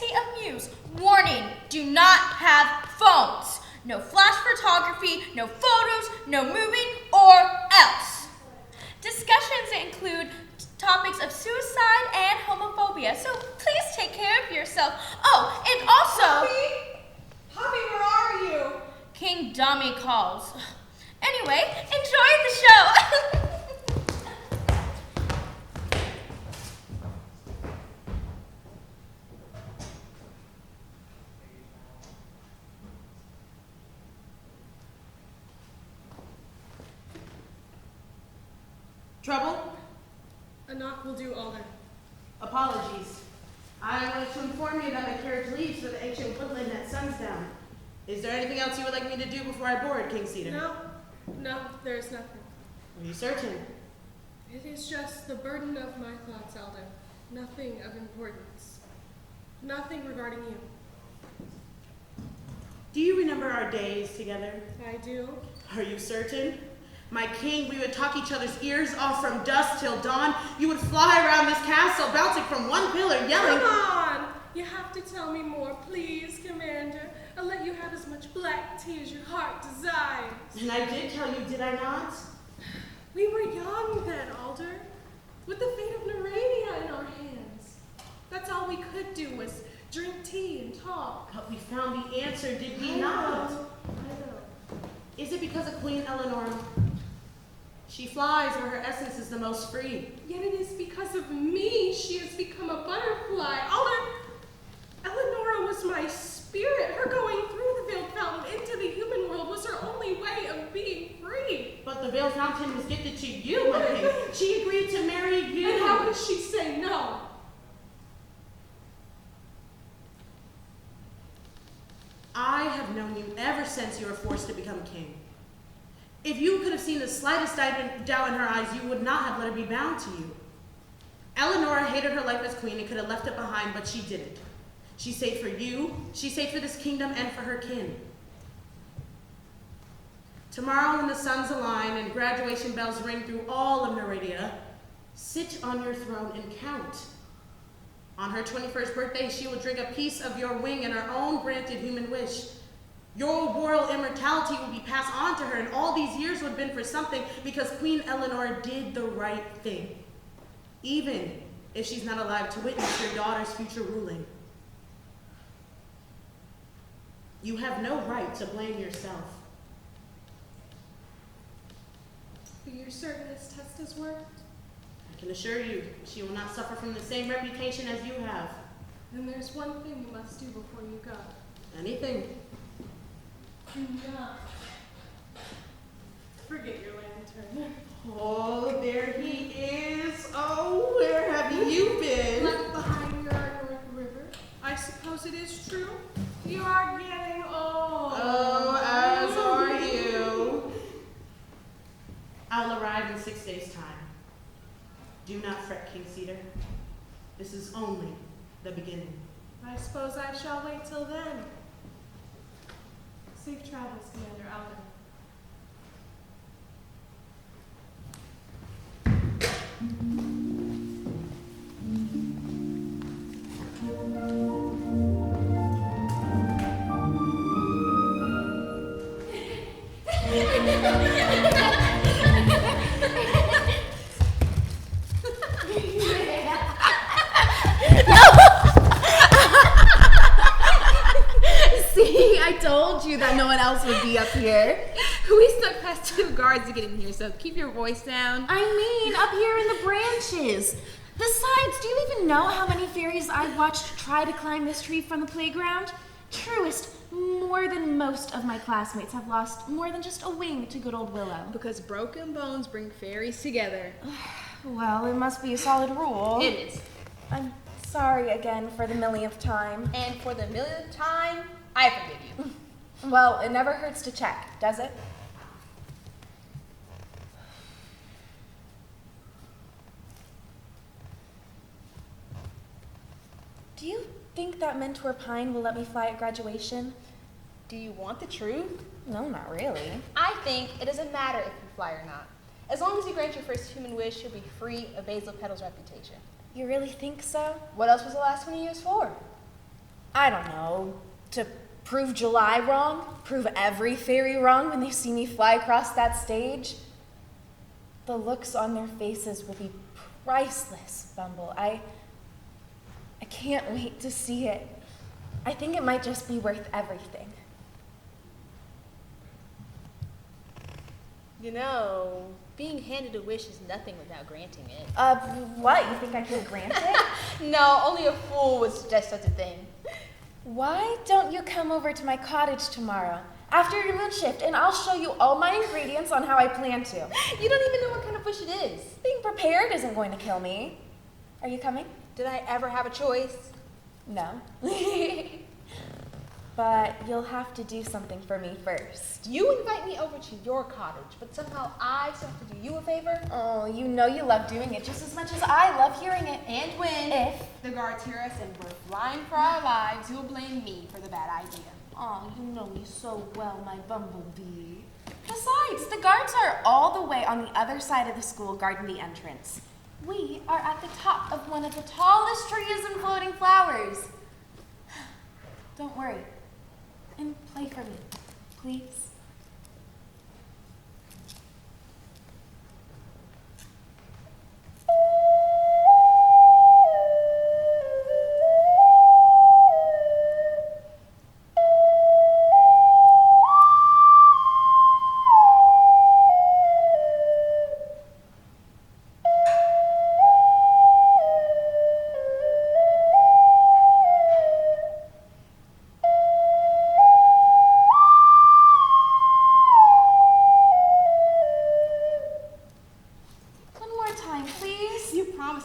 City of Muse. Warning, do not have phones. No flash photography, no photos, no moving, or else. Discussions include topics of suicide and homophobia, so please take care of yourself. Oh, and also... Poppy, where are you? King Dummy calls. Anyway, enjoy the show. Trouble? A knock will do, Alder. Apologies. I wanted to inform you that my carriage leaves for the ancient woodland at sundown. Is there anything else you would like me to do before I board, King Cedar? No, there is nothing. Are you certain? It is just the burden of my thoughts, Alder. Nothing of importance. Nothing regarding you. Do you remember our days together? I do. Are you certain? My king, we would talk each other's ears off from dusk till dawn. You would fly around this castle, bouncing from one pillar, yelling. Come on! You have to tell me more, please, Commander. I'll let you have as much black tea as your heart desires. And I did tell you, did I not? We were young then, Alder, with the fate of Narania in our hands. That's all we could do was drink tea and talk. But we found the answer, did we I not? know. Is it because of Queen Eleanor? She flies where her essence is the most free. Yet it is because of me she has become a butterfly. Eleanora was my spirit. Her going through the veiled fountain into the human world was her only way of being free. But the veiled fountain was gifted to you, my king. She agreed to marry you. And how could she say no? I have known you ever since you were forced to become king. If you could have seen the slightest doubt in her eyes, you would not have let her be bound to you. Eleanora hated her life as queen and could have left it behind, but she didn't. She stayed for you, she stayed for this kingdom and for her kin. Tomorrow when the suns align and graduation bells ring through all of Narania, sit on your throne and count. On her 21st birthday, she will drink a piece of your wing and her own granted human wish. Your royal immortality will be passed on to her, and all these years would have been for something because Queen Eleanor did the right thing, even if she's not alive to witness your daughter's future ruling. You have no right to blame yourself. But you're certain this test has worked? I can assure you, she will not suffer from the same reputation as you have. Then there's one thing you must do before you go. Anything. Do not forget your lantern. Oh, there he is. Oh, where have you been? Left behind your North River. I suppose it is true. You are getting old. Oh, as are you. I'll arrive in 6 days' time. Do not fret, King Cedar. This is only the beginning. I suppose I shall wait till then. Safe travels, Commander Alden. See, I told you that no one else would be up here. We stuck past 2 guards to get in here, so keep your voice down. I mean, up here in the branches. Besides, do you even know how many fairies I've watched try to climb this tree from the playground? Truest, more than most of my classmates have lost more than just a wing to good old Willow. Because broken bones bring fairies together. Well, it must be a solid rule. It is. I'm sorry again for the millionth time. And for the millionth time, I forgive you. Well, it never hurts to check, does it? Do you think that Mentor Pine will let me fly at graduation? Do you want the truth? No, not really. I think it doesn't matter if you fly or not. As long as you grant your first human wish, you'll be free of Basil Petal's reputation. You really think so? What else was the last 20 years for? I don't know, to prove July wrong, prove every fairy wrong when they see me fly across that stage. The looks on their faces will be priceless, Bumble. I can't wait to see it. I think it might just be worth everything. You know, being handed a wish is nothing without granting it. What? You think I can grant it? No, only a fool would suggest such a thing. Why don't you come over to my cottage tomorrow after your moon shift, and I'll show you all my ingredients on how I plan to. You don't even know what kind of wish it is. Being prepared isn't going to kill me. Are you coming? Did I ever have a choice? No. But you'll have to do something for me first. You invite me over to your cottage, but somehow I still have to do you a favor? Oh, you know you love doing it just as much as I love hearing it. And when If the guards hear us and we're flying for our lives, you'll blame me for the bad idea. Oh, you know me so well, my bumblebee. Besides, the guards are all the way on the other side of the school guarding the entrance. We are at the top of one of the tallest trees and floating flowers. Don't worry. And play for me, please.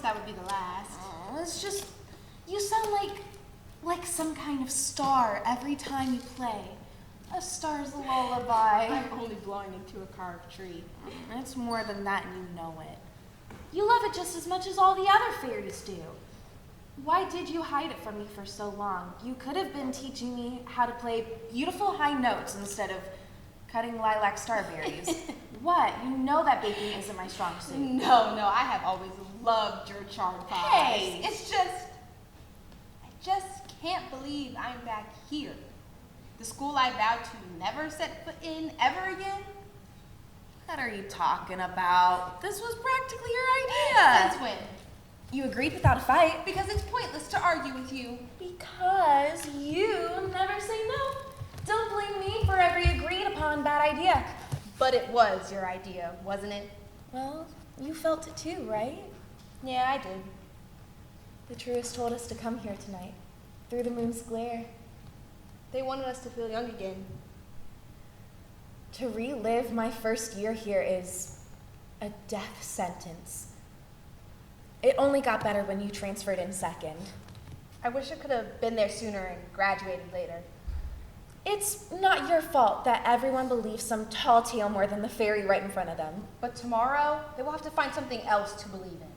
That would be the last. Oh, it's just, you sound like some kind of star every time you play. A star's lullaby. I'm only blowing into a carved tree. It's more than that, and you know it. You love it just as much as all the other fairies do. Why did you hide it from me for so long? You could have been teaching me how to play beautiful high notes instead of cutting lilac starberries. What? You know that baking isn't my strong suit. No, I have always loved your charred pies. Hey! It's just, I just can't believe I'm back here. The school I vowed to never set foot in ever again. What are you talking about? This was practically your idea. Since when? You agreed without a fight. Because it's pointless to argue with you. Because you never say no. Don't blame me for every agreed upon bad idea. But it was your idea, wasn't it? Well, you felt it too, right? Yeah, I did. The truest told us to come here tonight, through the moon's glare. They wanted us to feel young again. To relive my first year here is a death sentence. It only got better when you transferred in second. I wish I could have been there sooner and graduated later. It's not your fault that everyone believes some tall tale more than the fairy right in front of them. But tomorrow, they will have to find something else to believe in.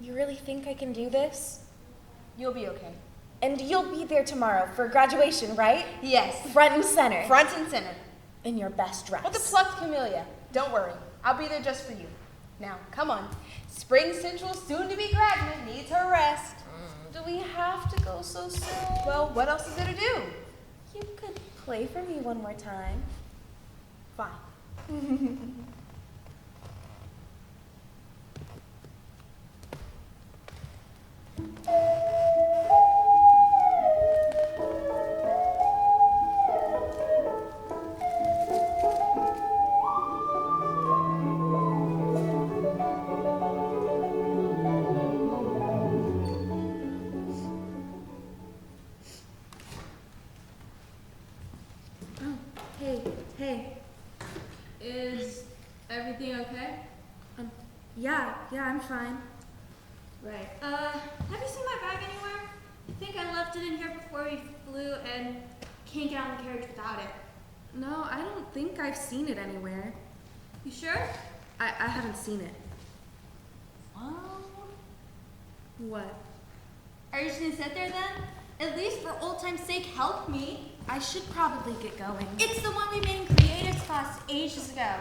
You really think I can do this? You'll be okay. And you'll be there tomorrow for graduation, right? Yes. Front and center. Front and center. In your best dress. With the plucked camellia. Don't worry. I'll be there just for you. Now, come on. Spring Central's soon-to-be graduate needs her rest. Do we have to go so soon? Well, what else is there to do? You could play for me one more time. Fine. Hey. Is everything okay? Yeah, I'm fine. Right. Have you seen my bag anywhere? I think I left it in here before we flew and can't get on the carriage without it. No, I don't think I've seen it anywhere. You sure? I haven't seen it. Well, What? are you just gonna sit there then? At least for old time's sake, help me. I should probably get going. It's the one we made in creatives class ages ago.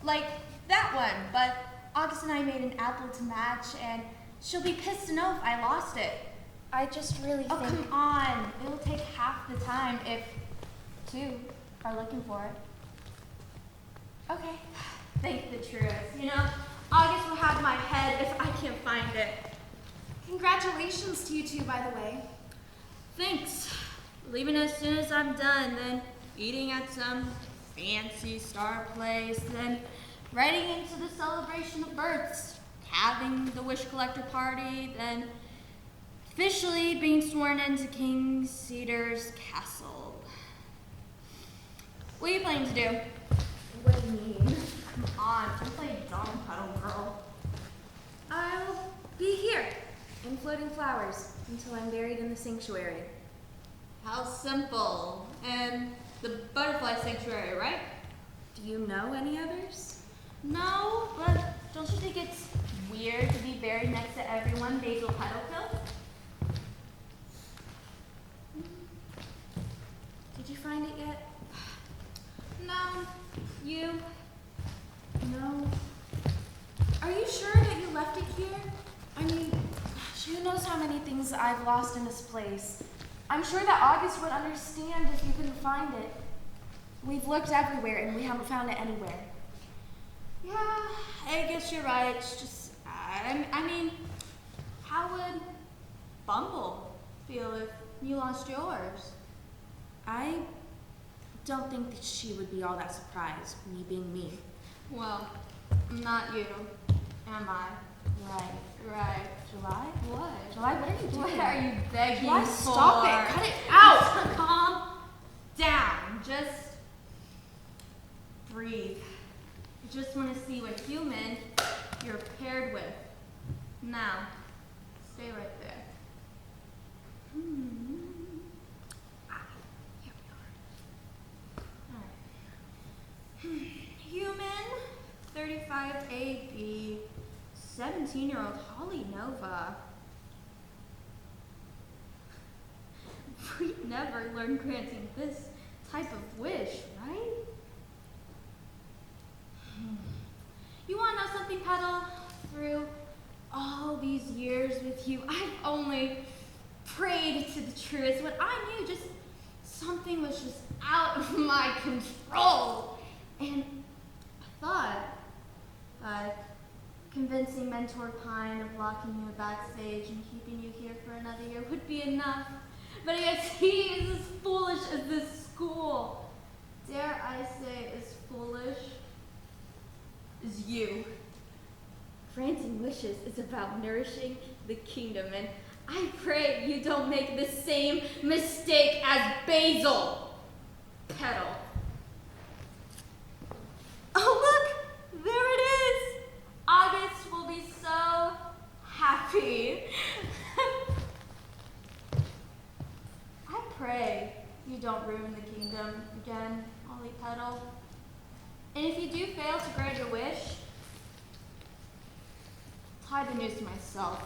Like that one, but August and I made an apple to match, and she'll be pissed to know if I lost it. I just really Oh, think... come on. It'll take half the time if two are looking for it. Okay. Thank the truest. You know, August will have my head if I can't find it. Congratulations to you two, by the way. Thanks. Leaving as soon as I'm done, then eating at some fancy star place, then riding into the celebration of births, having the wish collector party, then officially being sworn into King Cedar's castle. What are you planning to do? What do you mean? Come on, don't play dumb puddle girl. I'll be here in floating flowers until I'm buried in the sanctuary. How simple. And the butterfly sanctuary, right? Do you know any others? No, but don't you think it's weird to be buried next to everyone Basil Petal killed? Did you find it yet? No. You? No. Are you sure that you left it here? I mean, gosh, who knows how many things I've lost in this place. I'm sure that August would understand if you couldn't find it. We've looked everywhere and we haven't found it anywhere. Yeah, I guess you're right. It's just, I mean, how would Bumble feel if you lost yours? I don't think that she would be all that surprised, me being me. Well, not you, am I? Right. July? What? July, what are you doing? What are you begging July, for? stop it. Cut it out. Calm down. Just breathe. I just want to see what human you're paired with. Now, stay right there. Here we are. Alright. Human, 35 AB, 17-year-old Holly Nova. We never learned granting this type of wish, right? You want to know something, Petal? Through all these years with you, I've only prayed to the truest when I knew just something was just out of my control. And I thought convincing Mentor Pine of locking you backstage and keeping you here for another year would be enough. But I guess he is as foolish as this school. Dare I say as foolish as you. Granting wishes is about nourishing the kingdom, and I pray you don't make the same mistake as Basil Petal. Oh look, there it is. August will be so happy. I pray you don't ruin the kingdom again, Ollie Petal. And if you do fail to grant your wish, hide the news to myself.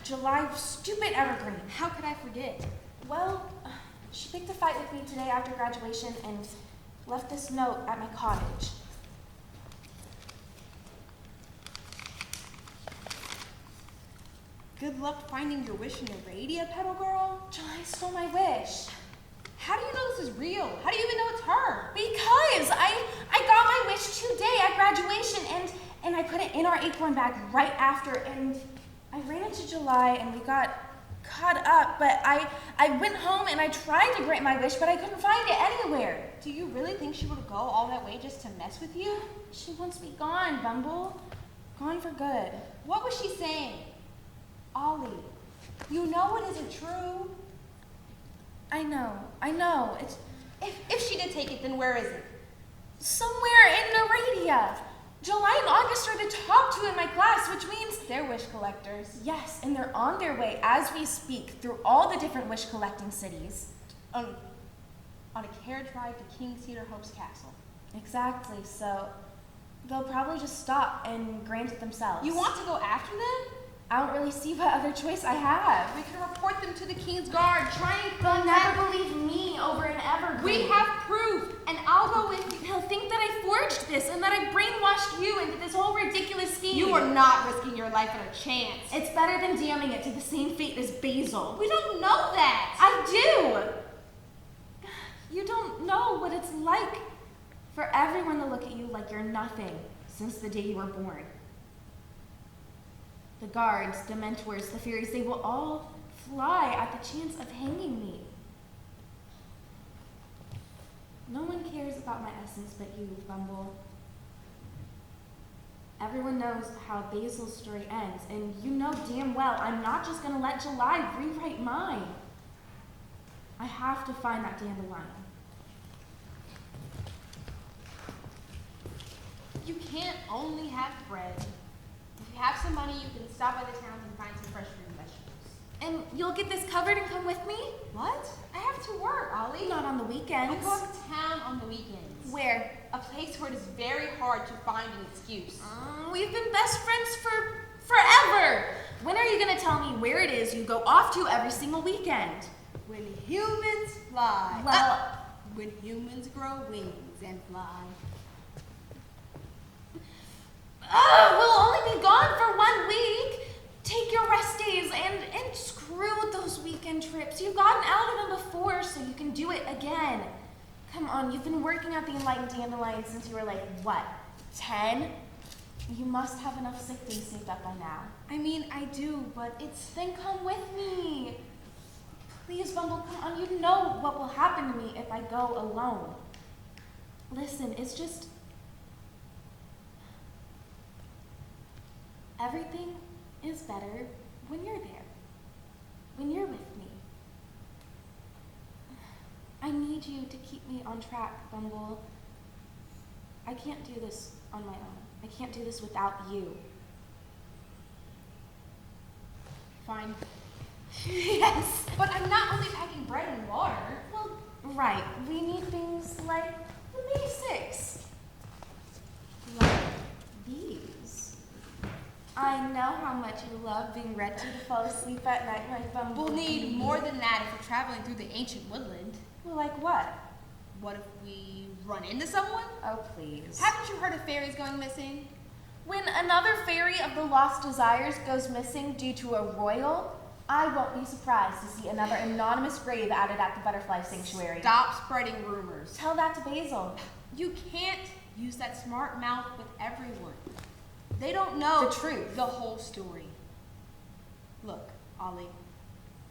July, stupid evergreen. How could I forget? Well, she picked a fight with me today after graduation and left this note at my cottage. Good luck finding your wish in the radio, Petal Girl. July stole my wish. How do you know this is real? How do you even know it's her? Because I got my wish today at graduation and I put it in our acorn bag right after, and I ran into July and we got caught up, but I went home and I tried to grant my wish, but I couldn't find it anywhere. Do you really think she would go all that way just to mess with you? She wants me gone, Bumble. Gone for good. What was she saying? Ollie, you know it isn't true. I know. It's If she did take it, then where is it? somewhere in Naradia. July and August are the top 2 in my class, which means They're wish collectors. yes, and they're on their way as we speak through all the different wish collecting cities. On a carriage ride to King Cedar Hope's castle. Exactly, so they'll probably just stop and grant it themselves. You want to go after them? I don't really see what other choice I have. We can report them to the King's Guard. Try and They'll never believe me over an evergreen. We have proof, and I'll go with you. He'll think that I forged this and that I brainwashed you into this whole ridiculous scheme. You are not risking your life on a chance. It's better than damning it to the same fate as Basil. We don't know that. I do! You don't know what it's like for everyone to look at you like you're nothing since the day you were born. The guards, Dementors, the fairies, they will all fly at the chance of hanging me. No one cares about my essence but you, Bumble. Everyone knows how Basil's story ends, and you know damn well I'm not just gonna let July rewrite mine. I have to find that dandelion. You can't only have bread. If you have some money, you can stop by the town and find some fresh fruit and vegetables. And you'll get this covered and come with me? What? I have to work, Ollie. Not on the I weekends. go to town on the weekends. Where? A place where it is very hard to find an excuse. We've been best friends for forever. When are you gonna tell me where it is you go off to every single weekend? When humans fly. Well, When humans grow wings and fly. we'll only be gone for 1 week. Take your rest days and screw those weekend trips. You've gotten out of them before, so you can do it again. Come on, you've been working at the Enlightened Dandelion since you were like, what, 10? You must have enough sick days saved up by now. I mean, I do, but Then come with me. Please, Bumble, come on. You know what will happen to me if I go alone. Listen, it's just... everything is better when you're there. When you're with me. I need you to keep me on track, Bumble. I can't do this on my own. I can't do this without you. fine. Yes. But I'm not only packing bread and water. Well, right. We need things like the basics. Like these. I know how much you love being read to fall asleep at night, my Bumble. We'll need more than that if we're traveling through the ancient woodland. Well, like what? What if we run into someone? Oh, please. Haven't you heard of fairies going missing? When another fairy of the lost desires goes missing due to a royal, I won't be surprised to see another anonymous grave added at the butterfly sanctuary. Stop spreading rumors. Tell that to Basil. You can't use that smart mouth with everyone. They don't know The truth. the whole story. Look, Ollie,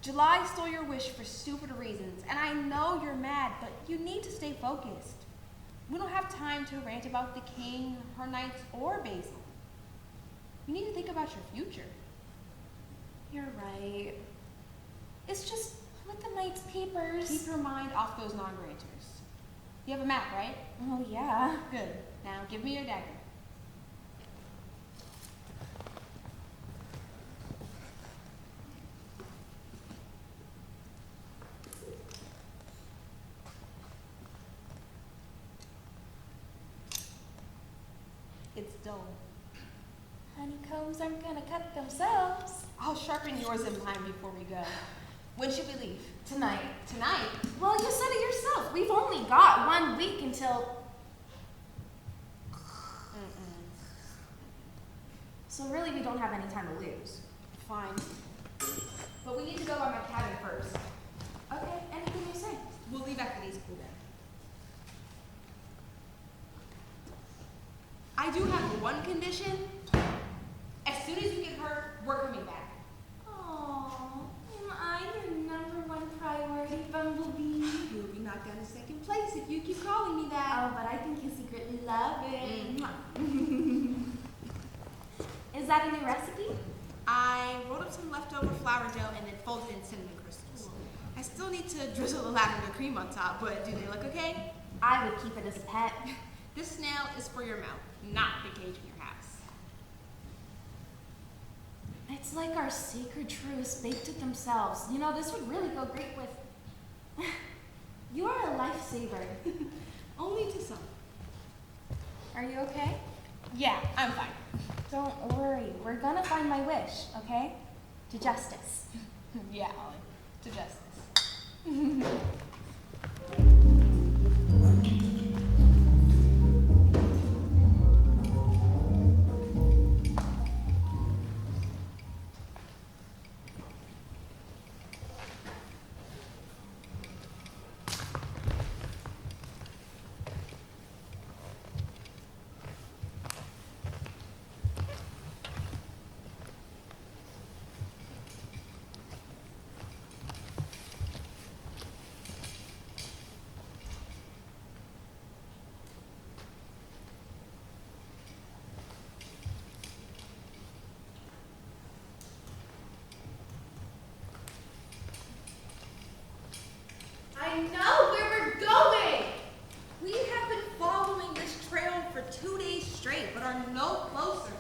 July stole your wish for stupid reasons, and I know you're mad, but you need to stay focused. We don't have time to rant about the king, her knights, or Basil. You need to think about your future. You're right. It's just with the knight's papers. Keep your mind off those non-granters. You have a map, right? Oh, yeah. Good. Now give me your dagger. It's dull. Honeycombs aren't gonna cut themselves. I'll sharpen yours and mine before we go. When should we leave? Tonight. Tonight? Well, you said it yourself. We've only got 1 week until... So really, we don't have any time to lose. Fine. But we need to go by my cabin first. Okay, anything you say. We'll leave after these cool down. I do have one condition. As soon as you get hurt, we're coming back. Aww, am I your #1 priority, Bumblebee? You'll be knocked down to second place if you keep calling me that. Oh, but I think you secretly love it. over flour dough and then folded in cinnamon crystals. I still need to drizzle the lavender cream on top, but do they look okay? I would keep it as a pet. This snail is for your mouth, not the cage in your house. It's like our sacred truths baked it themselves. You know, this would really go great with... You are a lifesaver. Only to some. Are you okay? Yeah, I'm fine. Don't worry. We're gonna find my wish, okay? To justice. Yeah, Ollie, to justice. I know where we're going! We have been following this trail for 2 days straight, but are no closer.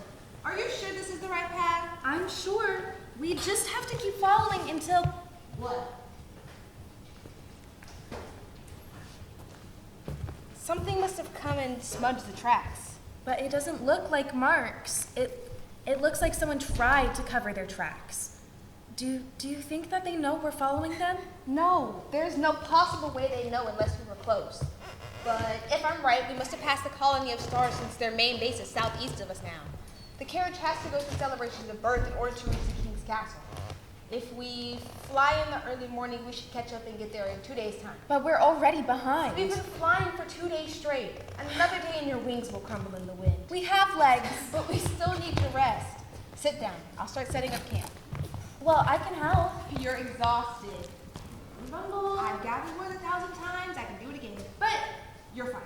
Are you sure this is the right path? I'm sure. We just have to keep following until... What? Something must have come and smudged the tracks. But it doesn't look like marks. It looks like someone tried to cover their tracks. Do you think that they know we're following them? No, there's no possible way they know unless we were close. But if I'm right, we must have passed the colony of stars since their main base is southeast of us now. The carriage has to go through celebrations of birth in order to reach the king's castle. If we fly in the early morning, we should catch up and get there in 2 days' time. But we're already behind. We've been flying for 2 days straight. Another day and your wings will crumble in the wind. We have legs. But we still need to rest. Sit down. I'll start setting up camp. Well, I can help. You're exhausted. Bumble. I've gathered more than 1,000 times. I can do it again. But you're fine.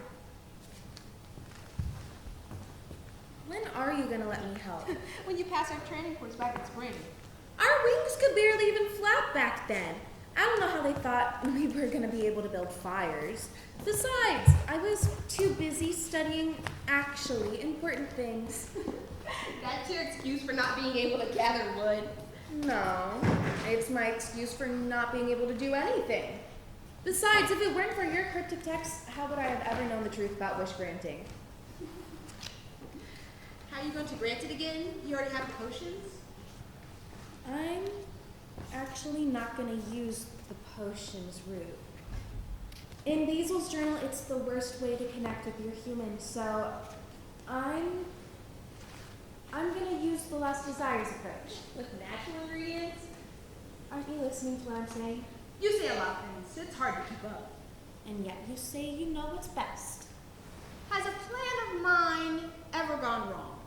When are you gonna let me help? When you pass our training course back in spring. Our wings could barely even flap back then. I don't know how they thought we were gonna be able to build fires. Besides, I was too busy studying actually important things. That's your excuse for not being able to gather wood. No, it's my excuse for not being able to do anything. Besides, if it weren't for your cryptic text, how would I have ever known the truth about wish granting? How are you going to grant it again? You already have the potions? I'm actually not going to use the potions route. In Basil's journal, it's the worst way to connect with your human, so I'm going to use the last desires approach. With natural ingredients? Aren't you listening to what I'm saying? You say a lot of things. It's hard to keep up. And yet you say you know what's best. Has a plan of mine ever gone wrong?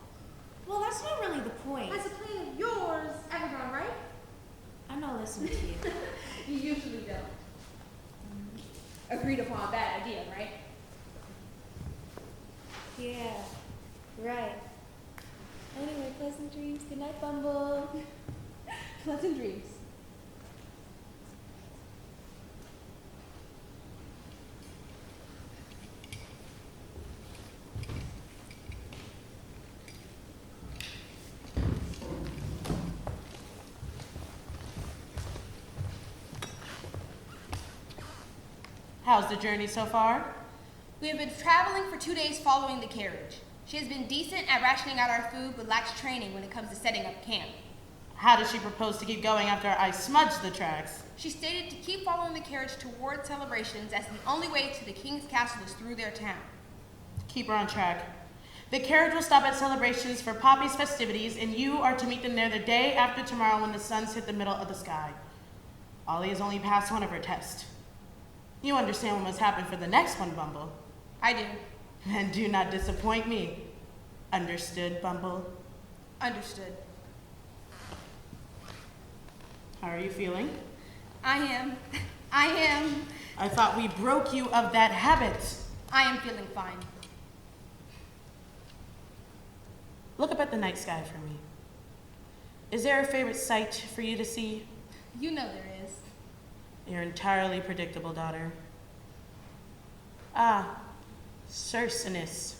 Well, that's not really the point. Has a plan of yours ever gone right? I'm not listening to you. You usually don't. Agreed upon that idea, right? Yeah, right. Anyway, pleasant dreams. Good night, Bumble. Pleasant dreams. How's the journey so far? We have been traveling for 2 days following the carriage. She has been decent at rationing out our food, but lacks training when it comes to setting up camp. How does she propose to keep going after I smudged the tracks? She stated to keep following the carriage toward celebrations as the only way to the king's castle is through their town. Keep her on track. The carriage will stop at celebrations for Poppy's festivities, and you are to meet them there the day after tomorrow when the suns hit the middle of the sky. Ollie has only passed one of her tests. You understand what must happen for the next one, Bumble. I do. And do not disappoint me. Understood, Bumble? Understood. How are you feeling? I am. I thought we broke you of that habit. I am feeling fine. Look up at the night sky for me. Is there a favorite sight for you to see? You know there is. You're entirely predictable, daughter. Ah, Cercinus,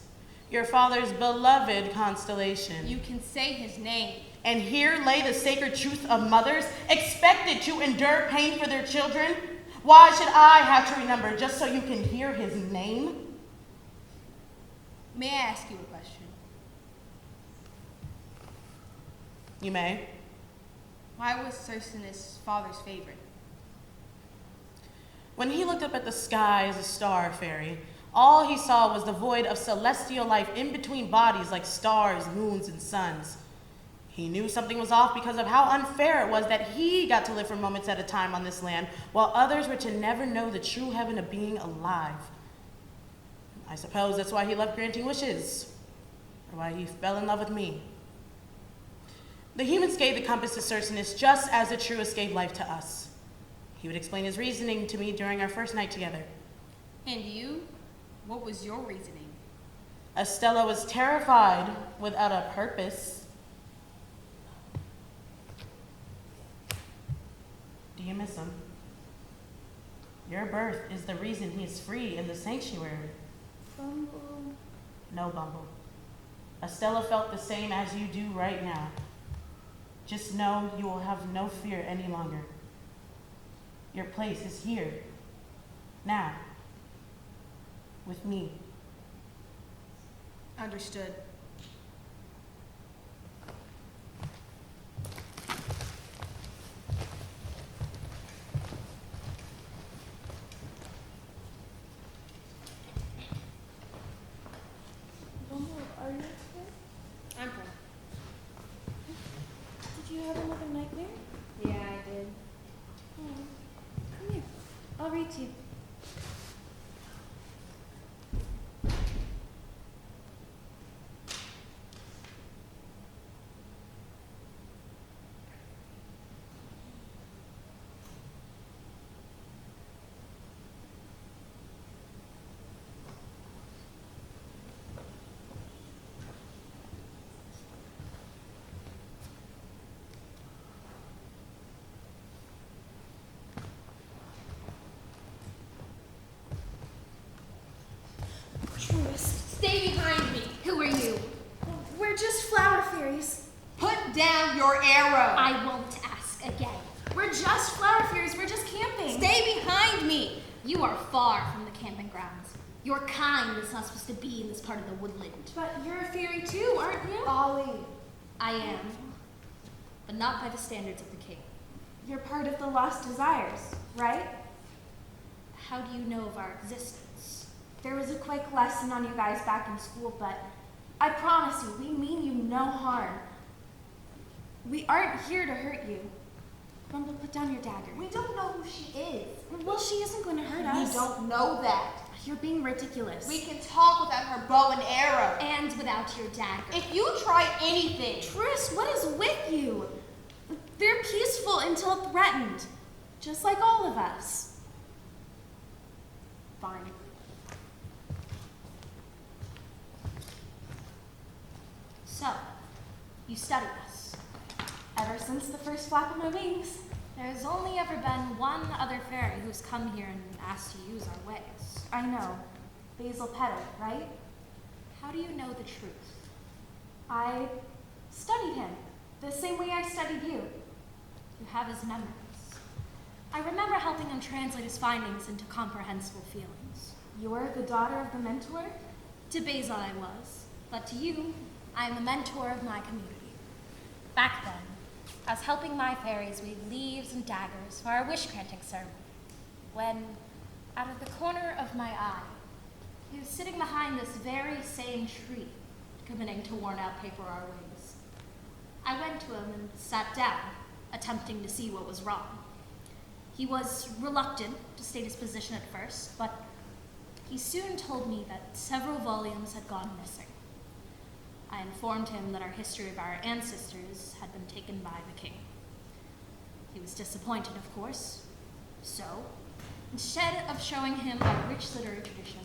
your father's beloved constellation. You can say his name. And here lay the sacred truth of mothers expected to endure pain for their children. Why should I have to remember just so you can hear his name? May I ask you a question? You may. Why was Cercinus' father's favorite? When he looked up at the sky as a star fairy, all he saw was the void of celestial life in between bodies like stars, moons, and suns. He knew something was off because of how unfair it was that he got to live for moments at a time on this land, while others were to never know the true heaven of being alive. I suppose that's why he loved granting wishes, or why he fell in love with me. The humans gave the compass to Cercinus just as the truest gave life to us. He would explain his reasoning to me during our first night together. And you? What was your reasoning? Estella was terrified without a purpose. Do you miss him? Your birth is the reason he is free in the sanctuary. Bumble. No, Bumble. Estella felt the same as you do right now. Just know you will have no fear any longer. Your place is here, now, with me. Understood. Bumble, are you okay? I'm fine. Did you have another nightmare? Yeah, I did. Oh, come here. I'll read to you. Truest. Stay behind me. Who are you? We're just flower fairies. Put down your arrow. I won't ask again. We're just flower fairies. We're just camping. Stay behind me. You are far from the camping grounds. Your kind is not supposed to be in this part of the woodland. But you're a fairy too, aren't you? Ollie. I am, but not by the standards of the king. You're part of the Lost Desires, right? How do you know of our existence? There was a quick lesson on you guys back in school, but I promise you, we mean you no harm. We aren't here to hurt you. Bumble, put down your dagger. We don't know who she is. Well, she isn't going to hurt We us. don't know that. You're being ridiculous. We can talk without her bow and arrow. And without your dagger. If you try anything, Tris, what is with you? They're peaceful until threatened, just like all of us. Fine. So, you study us. Ever since the first flap of my wings. There's only ever been one other fairy who's come here and asked to use our ways. I know. Basil Petal, right? How do you know the truth? I studied him, the same way I studied you. You have his memories. I remember helping him translate his findings into comprehensible feelings. You're the daughter of the mentor? To Basil I was, but to you, I am the mentor of my community. Back then, I was helping my fairies weave leaves and daggers for our wish-granting ceremony, when, out of the corner of my eye, he was sitting behind this very same tree, committing to worn-out paper our wings. I went to him and sat down, attempting to see what was wrong. He was reluctant to state his position at first, but he soon told me that several volumes had gone missing. I informed him that our history of our ancestors had been taken by the king. He was disappointed, of course. So, instead of showing him our rich literary tradition,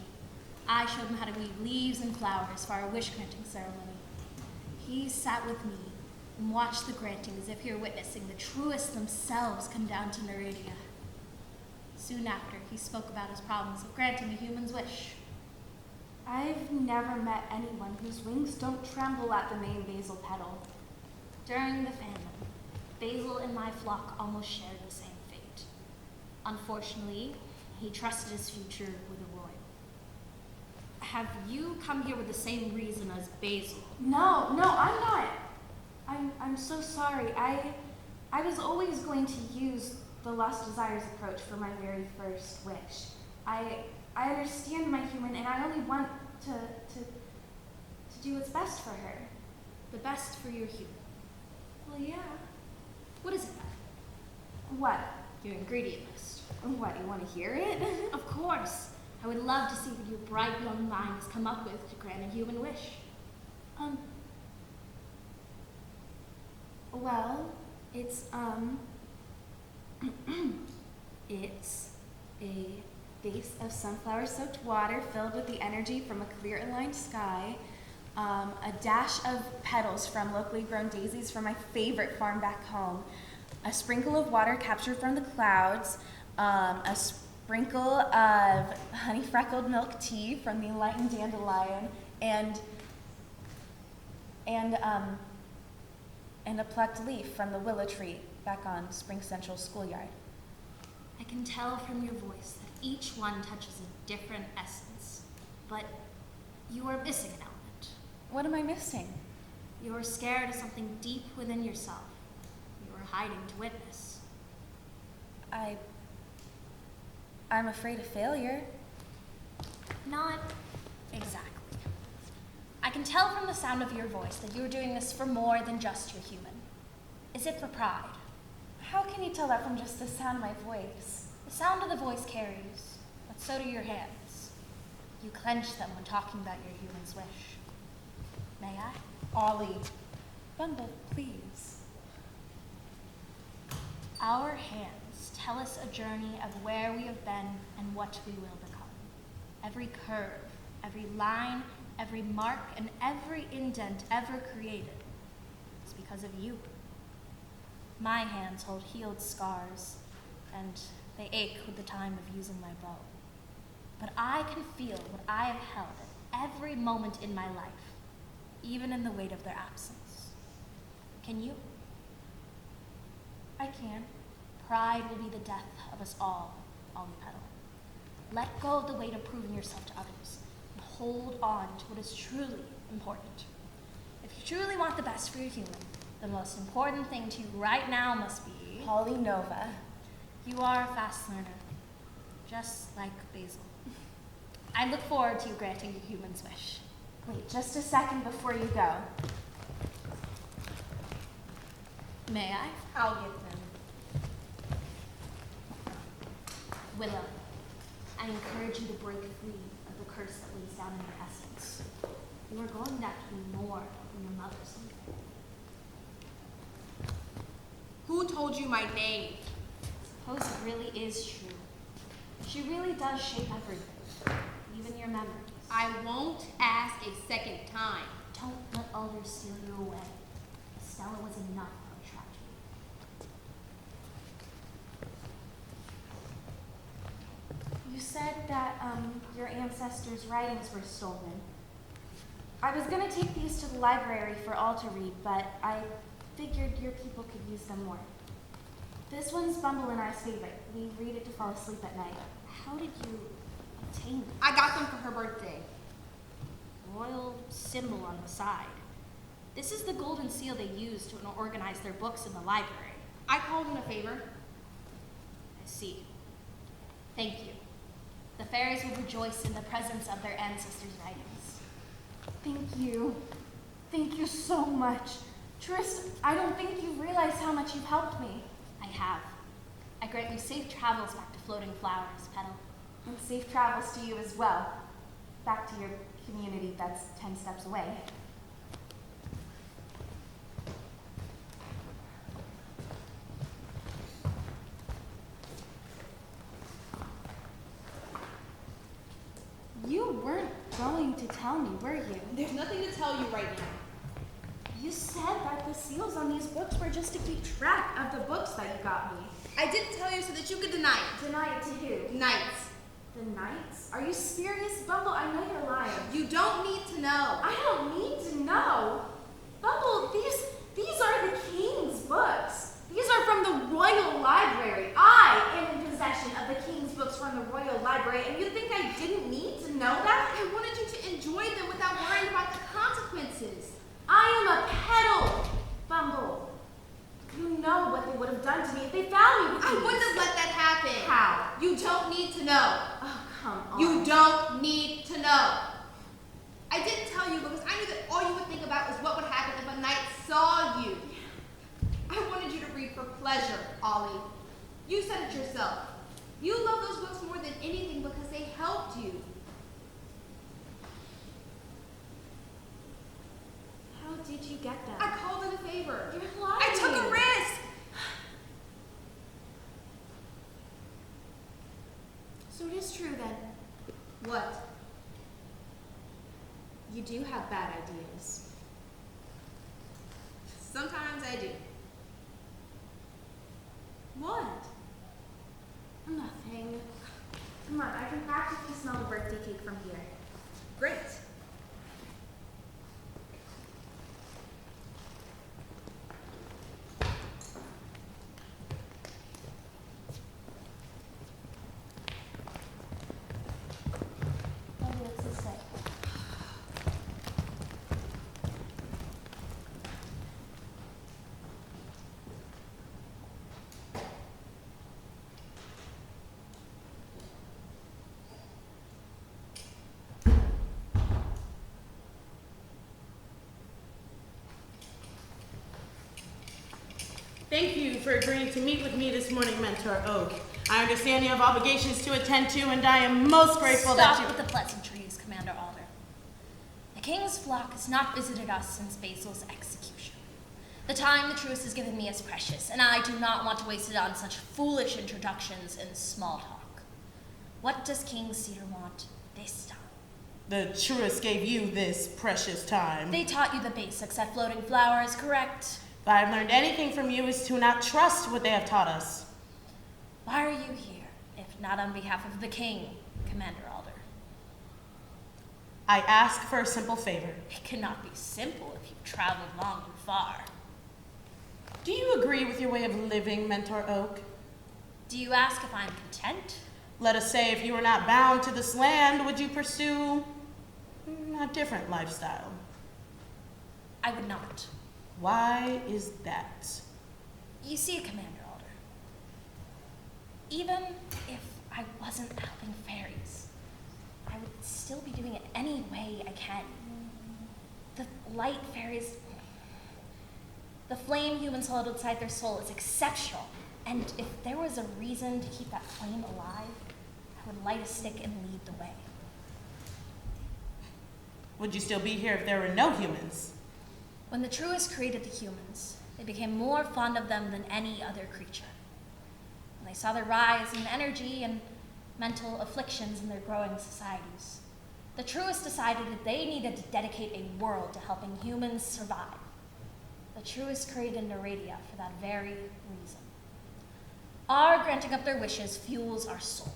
I showed him how to weave leaves and flowers for our wish-granting ceremony. He sat with me and watch the granting as if you're witnessing the truest themselves come down to Neradia. Soon after, he spoke about his problems of granting a human's wish. I've never met anyone whose wings don't tremble at the name Basil Petal. During the famine, Basil and my flock almost shared the same fate. Unfortunately, he trusted his future with a royal. Have you come here with the same reason as Basil? No, I'm not. I'm so sorry. I was always going to use the lost desires approach for my very first wish. I understand my human, and I only want to do what's best for her. The best for your human. Well, yeah. What is it then? What? Your ingredient list. What, you want to hear it? Of course. I would love to see what your bright young mind has come up with to grant a human wish. Well, it's it's a vase of sunflower-soaked water filled with the energy from a clear aligned sky, a dash of petals from locally grown daisies from my favorite farm back home, a sprinkle of water captured from the clouds, a sprinkle of honey-freckled milk tea from the enlightened dandelion, and a plucked leaf from the willow tree back on Spring Central Schoolyard. I can tell from your voice that each one touches a different essence, but you are missing an element. What am I missing? You are scared of something deep within yourself. You are hiding to witness. I'm afraid of failure. Not exactly. I can tell from the sound of your voice that you are doing this for more than just your human. Is it for pride? How can you tell that from just the sound of my voice? The sound of the voice carries, but so do your hands. You clench them when talking about your human's wish. May I? Ollie. Bumble, please. Our hands tell us a journey of where we have been and what we will become. Every curve, every line, every mark, and every indent ever created is because of you. My hands hold healed scars, and they ache with the time of using my bow. But I can feel what I have held at every moment in my life, even in the weight of their absence. Can you? I can. Pride will be the death of us all, Ollie Petal. Let go of the weight of proving yourself to others, and hold on to what is truly important. If you truly want the best for your human, the most important thing to you right now must be Holly Nova. You are a fast learner, just like Basil. I look forward to you granting your human's wish. Wait, just a second before you go. May I? I'll get them. Willow, I encourage you to break free of the curse that weighs down in your essence. You are going to have to be more than your mother someday. Who told you my name? Suppose it really is true. She really does shape everything, even your memories. I won't ask a second time. Don't let others steal you away. Stella was enough of a tragedy. You said that your ancestors' writings were stolen. I was gonna take these to the library for all to read, but I figured your people could use them more. This one's Bumble and I's favorite. We read it to fall asleep at night. How did you obtain them? I got them for her birthday. Royal symbol on the side. This is the golden seal they use to organize their books in the library. I called in a favor. I see. Thank you. The fairies will rejoice in the presence of their ancestors' writings. Thank you. Thank you so much. Trist, I don't think you realize how much you've helped me. I have. I grant you safe travels back to Floating Flowers, Petal. And safe travels to you as well. Back to your community that's 10 steps away. You weren't going to tell me, were you? There's nothing to tell you right now. You said that the seals on these books were just to keep track of the books that you got me. I didn't tell you so that you could deny it. Deny it to who? Knights. The Knights? Are you serious, Bumble? I know you're lying. You don't need to know. I don't need to know. Bumble, these are the King's books. These are from the Royal Library. I am in possession of the King's books from the Royal Library, and you think I didn't need to know that? I wanted you to enjoy them without worrying about the consequences. I am a peddle, Bumble. You know what they would have done to me if they found me with I these. wouldn't have let that happen. How? You don't need to know. Oh, come on. You don't need to know. I didn't tell you because I knew that all you would think about is what would happen if a knight saw you. I wanted you to read for pleasure, Ollie. You said it yourself. You love those books more than anything because they helped you. How did you get them? I called it a favor. You're lying. I took a risk. So it is true then. What? You do have bad ideas. Sometimes I do. What? Nothing. Come on, I can practically smell the birthday cake from here. Great. What does it say? Thank you for agreeing to meet with me this morning, Mentor Oak. I understand you have obligations to attend to, and I am most grateful that you— Stop with the pleasantries, Commander Alder. The King's flock has not visited us since Basil's execution. The time the truce has given me is precious, and I do not want to waste it on such foolish introductions and small talk. What does King Cedar want this time? the truest gave you this precious time. They taught you the basics at Floating Flowers, correct? If I've learned anything from you is to not trust what they have taught us. Why are you here, if not on behalf of the king, Commander Alder? I ask for a simple favor. It cannot be simple if you've traveled long and far. Do you agree with your way of living, Mentor Oak? Do you ask if I'm content? Let us say if you were not bound to this land, would you pursue a different lifestyle? I would not. Why is that? You see, Commander Alder, even if I wasn't helping fairies, I would still be doing it any way I can. The light fairies, the flame humans hold inside their soul is exceptional. And if there was a reason to keep that flame alive, I would light a stick and lead the way. Would you still be here if there were no humans? When the Truest created the humans, they became more fond of them than any other creature. When they saw their rise in energy and mental afflictions in their growing societies, the Truest decided that they needed to dedicate a world to helping humans survive. The Truest created Neradia for that very reason. Our granting up their wishes fuels our soul.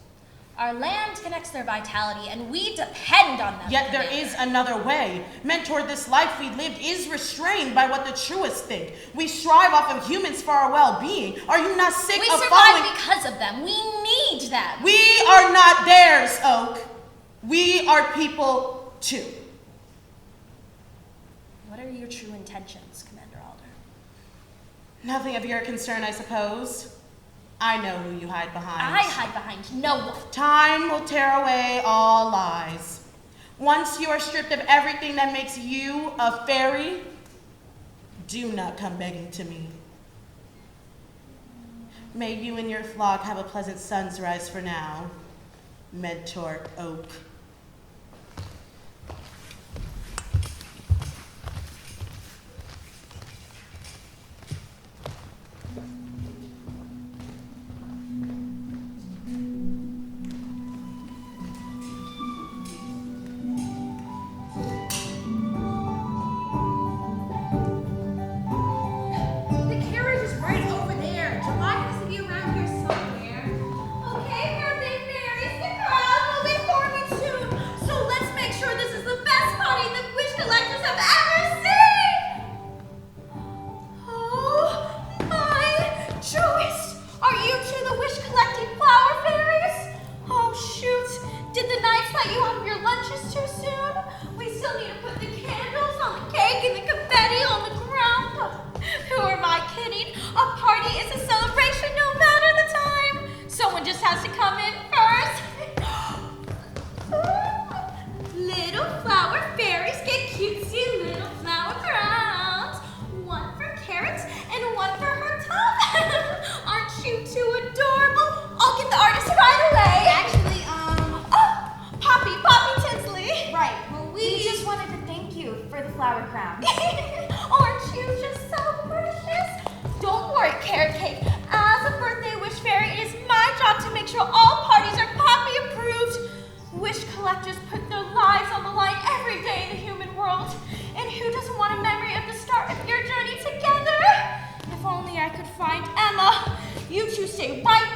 Our land connects their vitality, and we depend on them. Yet there is another way. Mentor, this life we lived is restrained by what the Truest think. We strive off of humans for our well-being. Are you not sick We of survive following— because of them. We need them. We are not theirs, Oak. We are people too. What are your true intentions, Commander Alder? Nothing of your concern, I suppose. I know who you hide behind. I hide behind no one. Time will tear away all lies. Once you are stripped of everything that makes you a fairy, do not come begging to me. May you and your flock have a pleasant sunrise for now, Mentor Oak.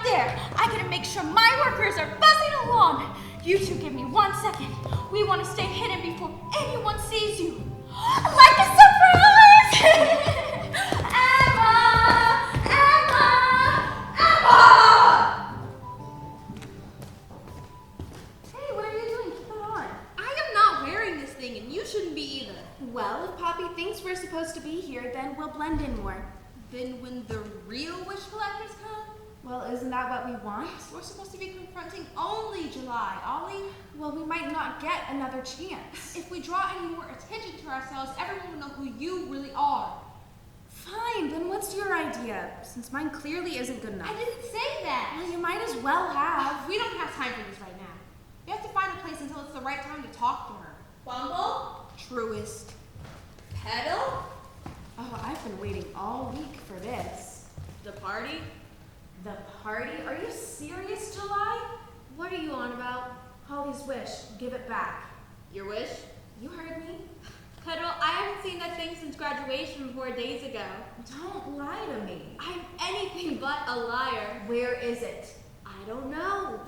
right there. I gotta make sure my workers are buzzing along. You two give me 1 second. We want to stay hidden before anyone sees you. Like a surprise! Emma! Emma! Emma! Hey, what are you doing? Keep that on. I am not wearing this thing, and you shouldn't be either. Well, if Poppy thinks we're supposed to be here, then we'll blend in more. Then when the real wish collectors come, Well, isn't that what we want? we're supposed to be confronting only July, Ollie. Well, we might not get another chance. If we draw any more attention to ourselves, everyone will know who you really are. Fine, then what's your idea? Since mine clearly isn't good enough. I didn't say that. Well, you might as well have. We don't have time for this right now. We have to find a place until it's the right time to talk to her. Bumble? Truest. Petal? Oh, I've been waiting all week for this. The party? The party? Are you serious, July? What are you on about? Holly's wish. Give it back. Your wish? You heard me. Cuddle, I haven't seen that thing since graduation 4 days ago. Don't lie to me. I'm anything but a liar. Where is it? I don't know.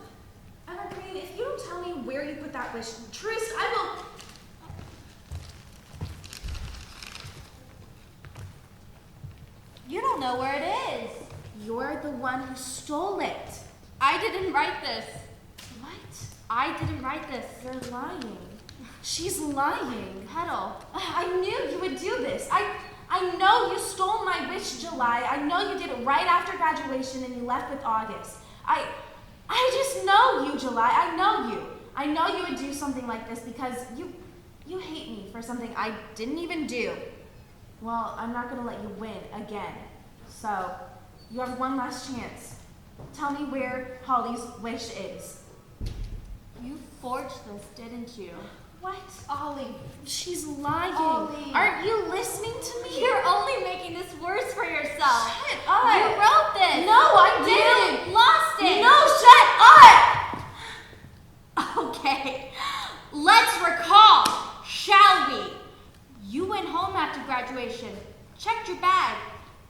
Evergreen, if you don't tell me where you put that wish, Truist, I will... You don't know where it is. You're the one who stole it. I didn't write this. What? I didn't write this. You're lying. She's lying. Petal. I knew you would do this. I know you stole my wish, July. I know you did it right after graduation and you left with August. I just know you, July. I know you. I know you would do something like this because you hate me for something I didn't even do. Well, I'm not gonna let you win again. So, you have one last chance. Tell me where Holly's wish is. You forged this, didn't you? What? Ollie, she's lying. Ollie. Aren't you listening to me? You're only making this worse for yourself. Shut up. You wrote this. No, I didn't. You lost it. No, shut up! Okay. Let's recall, shall we? You went home after graduation, checked your bag,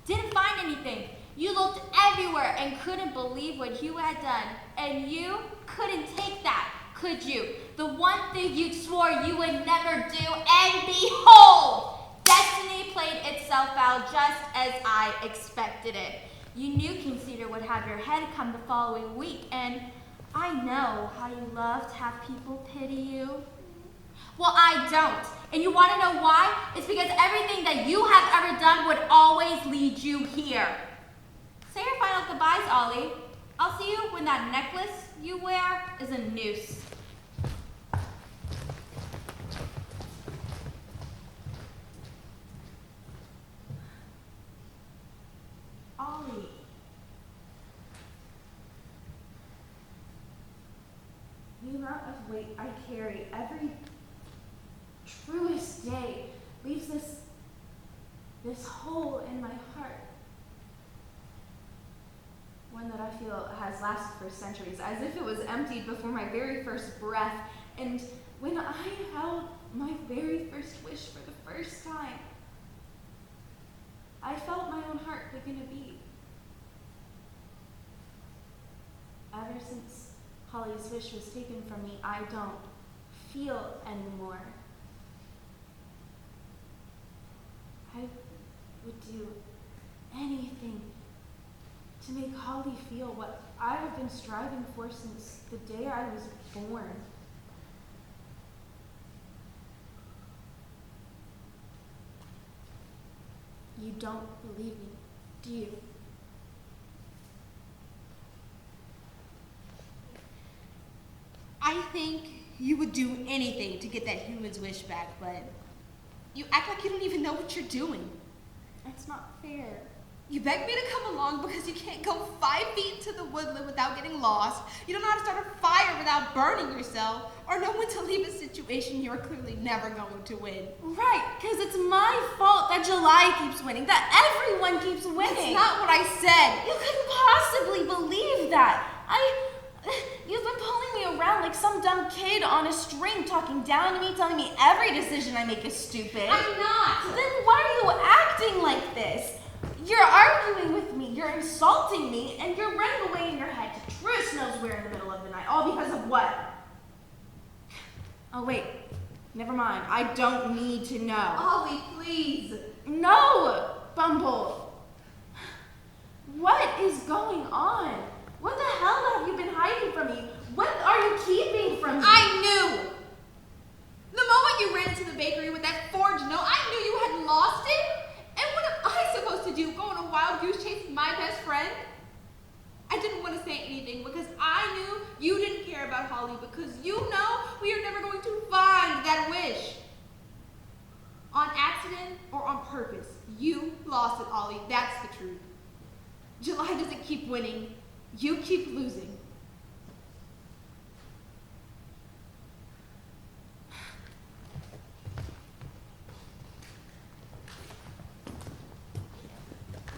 didn't find anything. You looked everywhere and couldn't believe what you had done. And you couldn't take that, could you? The one thing you swore you would never do, and behold! Destiny played itself out just as I expected it. You knew Conceitor would have your head come the following week, and I know how you love to have people pity you. Well, I don't. And you want to know why? It's because everything that you have ever done would always lead you here. Say your final goodbyes, Ollie. I'll see you when that necklace you wear is a noose. Ollie. The amount of weight I carry every truest day leaves this hole in my heart. One that I feel has lasted for centuries, as if it was emptied before my very first breath. And when I held my very first wish for the first time, I felt my own heart begin to beat. Ever since Holly's wish was taken from me, I don't feel anymore. I would do anything to make Holly feel what I have been striving for since the day I was born. You don't believe me, do you? I think you would do anything to get that human's wish back, but you act like you don't even know what you're doing. It's not fair. You begged me to come along because you can't go 5 feet into the woodland without getting lost. You don't know how to start a fire without burning yourself, or know when to leave a situation you're clearly never going to win. Right, because it's my fault that July keeps winning, that everyone keeps winning. That's not what I said. You couldn't possibly believe that. You've been pulling me around like some dumb kid on a string, talking down to me, telling me every decision I make is stupid. I'm not. Then why are you acting like this? You're arguing with me, you're insulting me, and you're running away in your head to Truist knows where in the middle of the night, all because of what? Oh wait, never mind, I don't need to know. Ollie, please. No, Bumble. What is going on? What the hell have you been hiding from me? What are you keeping from me? I knew! The moment you ran into the bakery with that forged note, I knew you had lost it! And what am I supposed to do? Go on a wild goose chase with my best friend? I didn't want to say anything because I knew you didn't care about Holly because you know we are never going to find that wish. On accident or on purpose, you lost it, Ollie. That's the truth. July doesn't keep winning. You keep losing.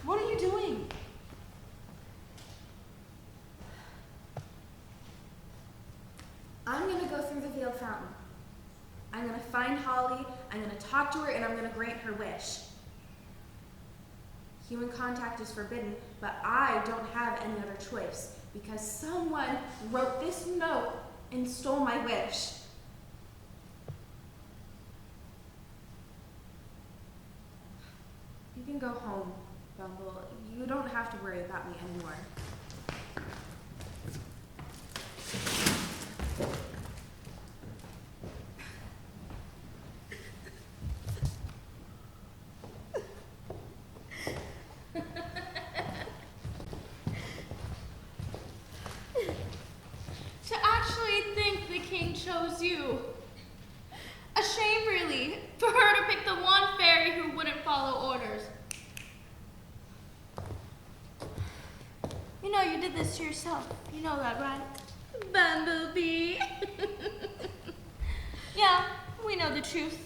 What are you doing? I'm gonna go through the veiled fountain. I'm gonna find Holly, I'm gonna talk to her, and I'm gonna grant her wish. Human contact is forbidden, but I don't have any other choice because someone wrote this note and stole my wish. You can go home, Bumble. You don't have to worry about me anymore. To actually think the king chose you. A shame, really, for her to pick the one fairy who wouldn't follow orders. You know you did this to yourself. You know that, right? Bumblebee. Yeah, we know the truth.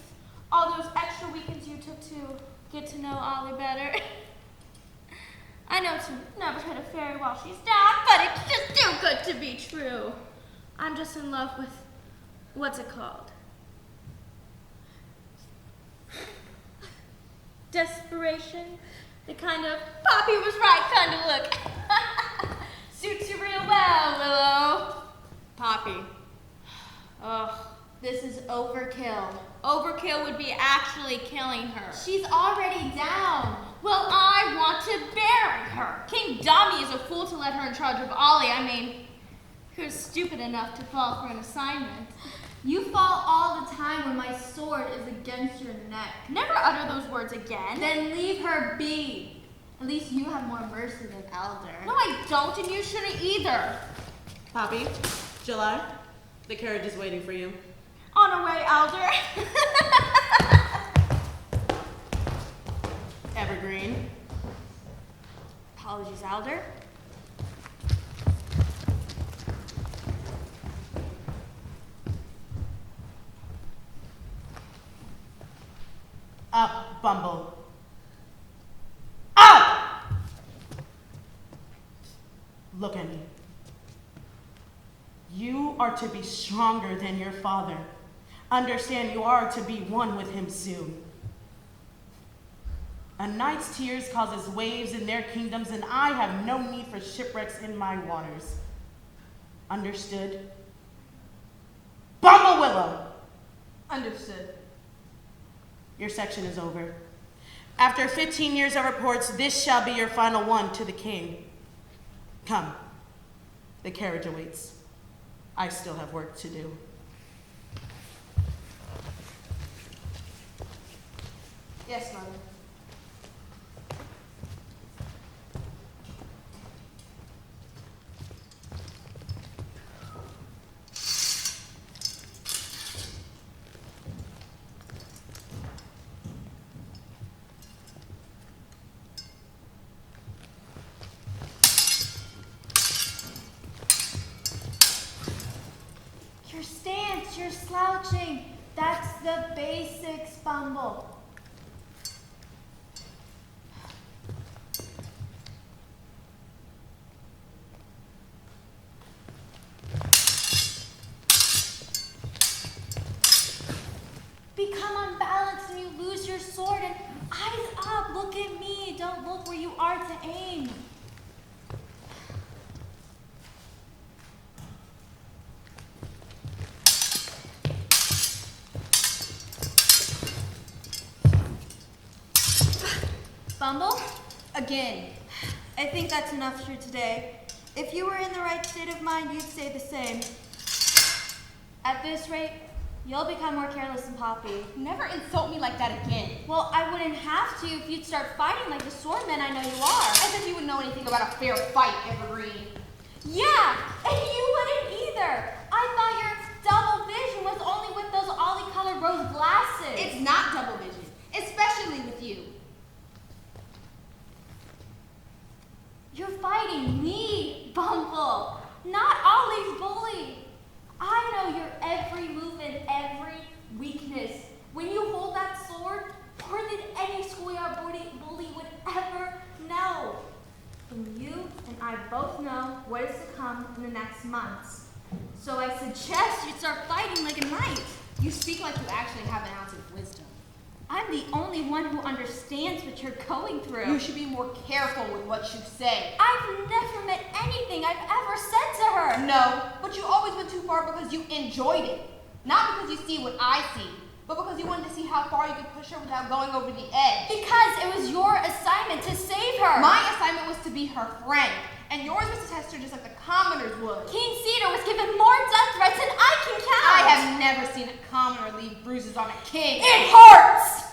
All those extra weekends you took to get to know Ollie better. I know to never hit a fairy while she's down, but it's just too good to be true. I'm just in love with, what's it called? Desperation. The kind of, Poppy was right kind of look. Suits you real well, Willow. Poppy. Ugh, this is overkill. Overkill would be actually killing her. She's already down. Well, I want to bury her. King Dummy is a fool to let her in charge of Ollie. I mean, who's stupid enough to fall for an assignment? You fall all the time when my sword is against your neck. Never utter those words again. Then leave her be. At least you have more mercy than Elder. No, I don't, and you shouldn't either. Poppy, July, the carriage is waiting for you. On our way, Elder. Evergreen. Apologies, Elder. Up, Bumble. Up! Look at me. You are to be stronger than your father. Understand you are to be one with him soon. A knight's tears causes waves in their kingdoms, and I have no need for shipwrecks in my waters. Understood? Bumble Willow! Understood. Your section is over. After 15 years of reports, this shall be your final one to the king. Come, the carriage awaits. I still have work to do. Yes, Mother. Your stance, your slouching, that's the basics, Bumble. Become unbalanced and you lose your sword and Eyes up, look at me. Don't look where you are to aim. Bumble? Again. I think that's enough for today. If you were in the right state of mind, you'd say the same. At this rate, you'll become more careless than Poppy. Never insult me like that again. Well, I wouldn't have to if you'd start fighting like the swordman I know you are. As if you would know anything about a fair fight, Evergreen. Yeah, and you wouldn't either. I thought your double vision was only with those ollie-colored rose glasses. It's not double vision, especially with you. You're fighting me, Bumble, not Ollie's bully. I know your every move and every weakness. When you hold that sword, more than any schoolyard bully would ever know. And you and I both know what is to come in the next months. So I suggest you start fighting like a knight. You speak like you actually have an ounce of wisdom. I'm the only one who understands what you're going through. You should be more careful with what you say. I've never met anything I've ever said to her. No, but you always went too far because you enjoyed it. Not because you see what I see, but because you wanted to see how far you could push her without going over the edge. Because it was your assignment to save her. My assignment was to be her friend, and yours was to test her just like the commoners would. King Cedar was given more death threats than I can count. I have never seen a commoner leave bruises on a king. It hurts!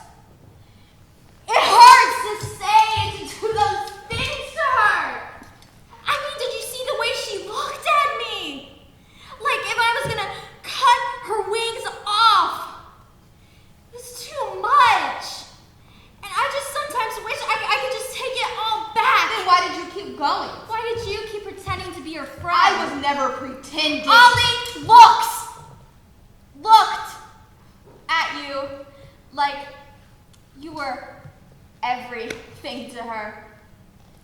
It hurts to say and to do those things to her. I mean, did you see the way she looked at me? Like if I was gonna cut her wings off. It's too much. And I just sometimes wish I could just take it all back. Then why did you keep going? Why did you keep pretending to be her friend? I was never pretending. Ollie looked at you like you were everything to her.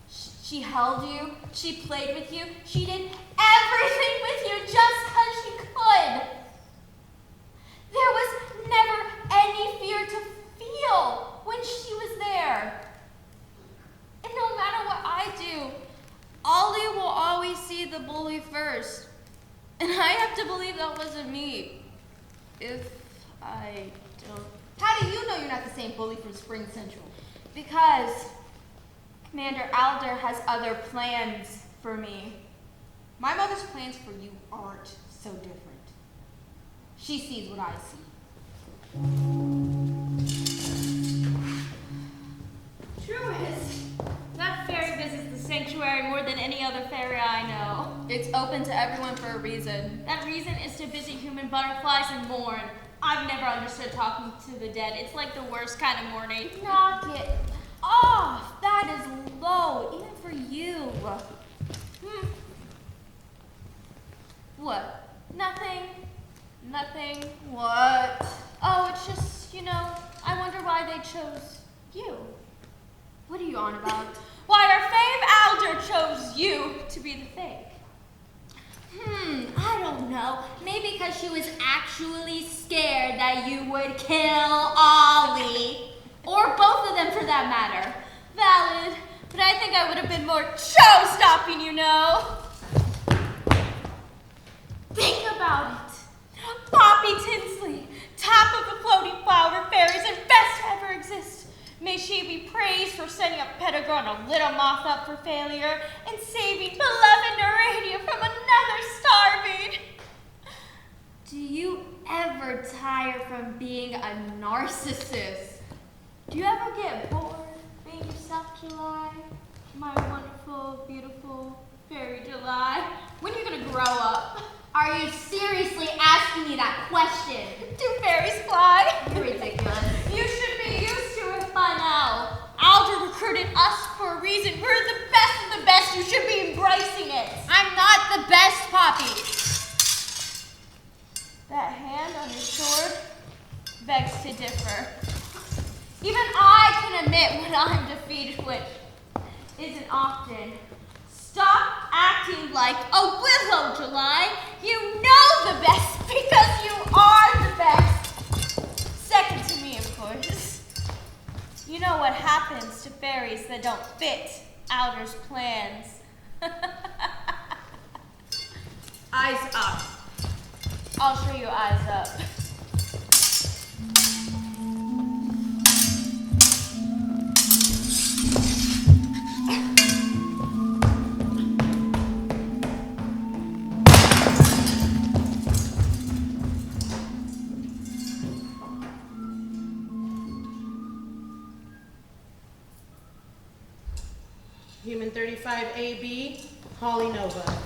She held you, she played with you, she did everything with you just because she could. There was never any fear to feel when she was there. And no matter what I do, Ollie will always see the bully first. And I have to believe that wasn't me. If I don't. How do you know you're not the same bully from Spring Central? Because Commander Alder has other plans for me. My mother's plans for you aren't so different. She sees what I see. Truest, that fairy visits the sanctuary more than any other fairy I know. It's open to everyone for a reason. That reason is to visit human butterflies and mourn. I've never understood talking to the dead. It's like the worst kind of mourning. Knock it off. That is low, even for you. What? Nothing. Nothing. What? Oh, it's just, I wonder why they chose you. What are you on about? Why our fave Alder chose you to be the fake. I don't know. Maybe because she was actually scared that you would kill Ollie. Or both of them for that matter. Valid. But I think I would have been more show-stopping, Think about it. Poppy Tinsley, top of the floating flower fairies and best to ever exist. May she be praised for setting up Pettigrew and a little moth up for failure and saving beloved Narania from another starving. Do you ever tire from being a narcissist? Do you ever get bored being yourself, July? My wonderful, beautiful fairy July. When are you gonna grow up? Are you seriously asking me that question? Do fairies fly? You're ridiculous. You should be used to it by now. Alder recruited us for a reason. We're the best of the best. You should be embracing it. I'm not the best, Poppy. That hand on your sword begs to differ. Even I can admit when I'm defeated, which isn't often. Stop acting like a willow, July. You know the best because you are the best. Second to me, of course. know what happens to fairies that don't fit Outer's plans. Eyes up. I'll show you eyes up. Human 35AB, Holly Nova.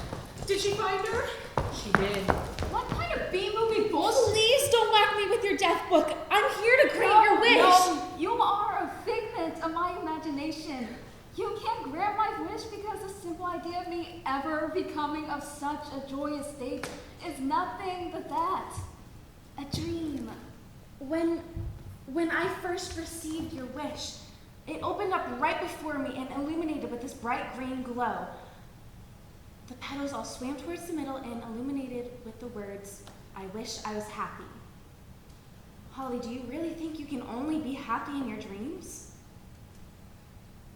Did she find her? She did. What kind of B-movie bullshit? Please don't whack me with your death book. I'm here to grant your wish. No, you are a figment of my imagination. You can't grant my wish because the simple idea of me ever becoming of such a joyous state is nothing but that. A dream. When I first received your wish, it opened up right before me and illuminated with this bright green glow. The petals all swam towards the middle and illuminated with the words, "I wish I was happy." Holly, do you really think you can only be happy in your dreams?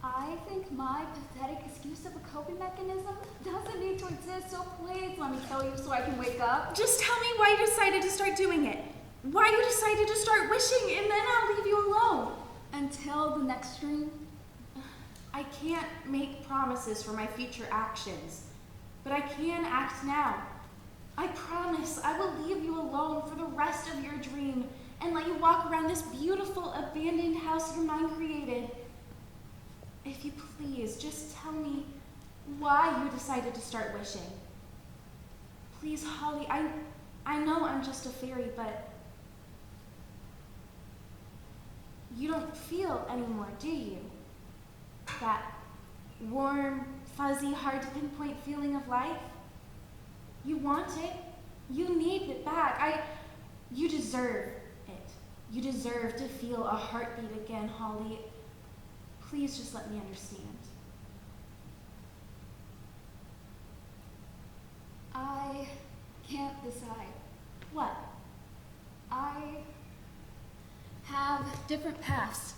I think my pathetic excuse of a coping mechanism doesn't need to exist, so please let me tell you so I can wake up. Just tell me why you decided to start doing it. Why you decided to start wishing, and then I'll leave you alone. Until the next dream. I can't make promises for my future actions, but I can act now. I promise I will leave you alone for the rest of your dream and let you walk around this beautiful abandoned house your mind created. If you please, just tell me why you decided to start wishing. Please, Holly, I know I'm just a fairy, but you don't feel anymore, do you? That warm, fuzzy, hard to pinpoint feeling of life? You want it. You need it back. You deserve it. You deserve to feel a heartbeat again, Holly. Please just let me understand. I can't decide. What? I have different paths.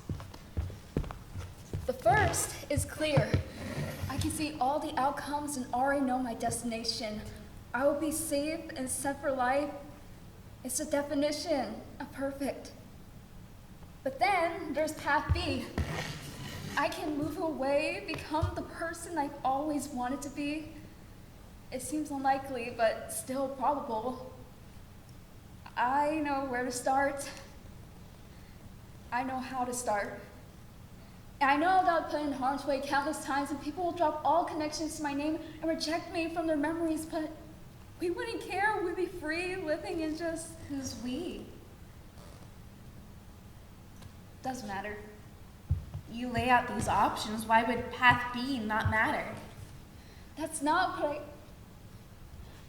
The first is clear. I can see all the outcomes and already know my destination. I will be safe and set for life. It's the definition of perfect. But then there's path B. I can move away, become the person I've always wanted to be. It seems unlikely, but still probable. I know where to start. I know how to start. And I know that I've put in harm's way countless times, and people will drop all connections to my name and reject me from their memories, but we wouldn't care. We'd be free, living in just... Who's we? Doesn't matter. You lay out these options. Why would path B not matter? That's not what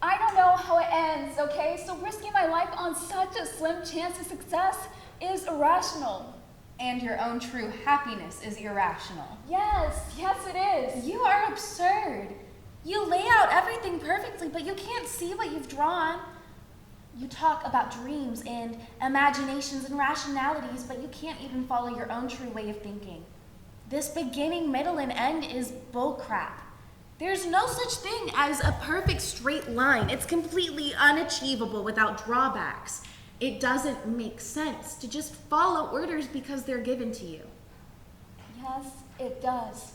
I don't know how it ends, okay? So risking my life on such a slim chance of success is irrational. And your own true happiness is irrational. Yes, it is. You are absurd. You lay out everything perfectly, but you can't see what you've drawn. You talk about dreams and imaginations and rationalities, but you can't even follow your own true way of thinking. This beginning, middle, and end is bullcrap. There's no such thing as a perfect straight line. It's completely unachievable without drawbacks. It doesn't make sense to just follow orders because they're given to you. Yes, it does.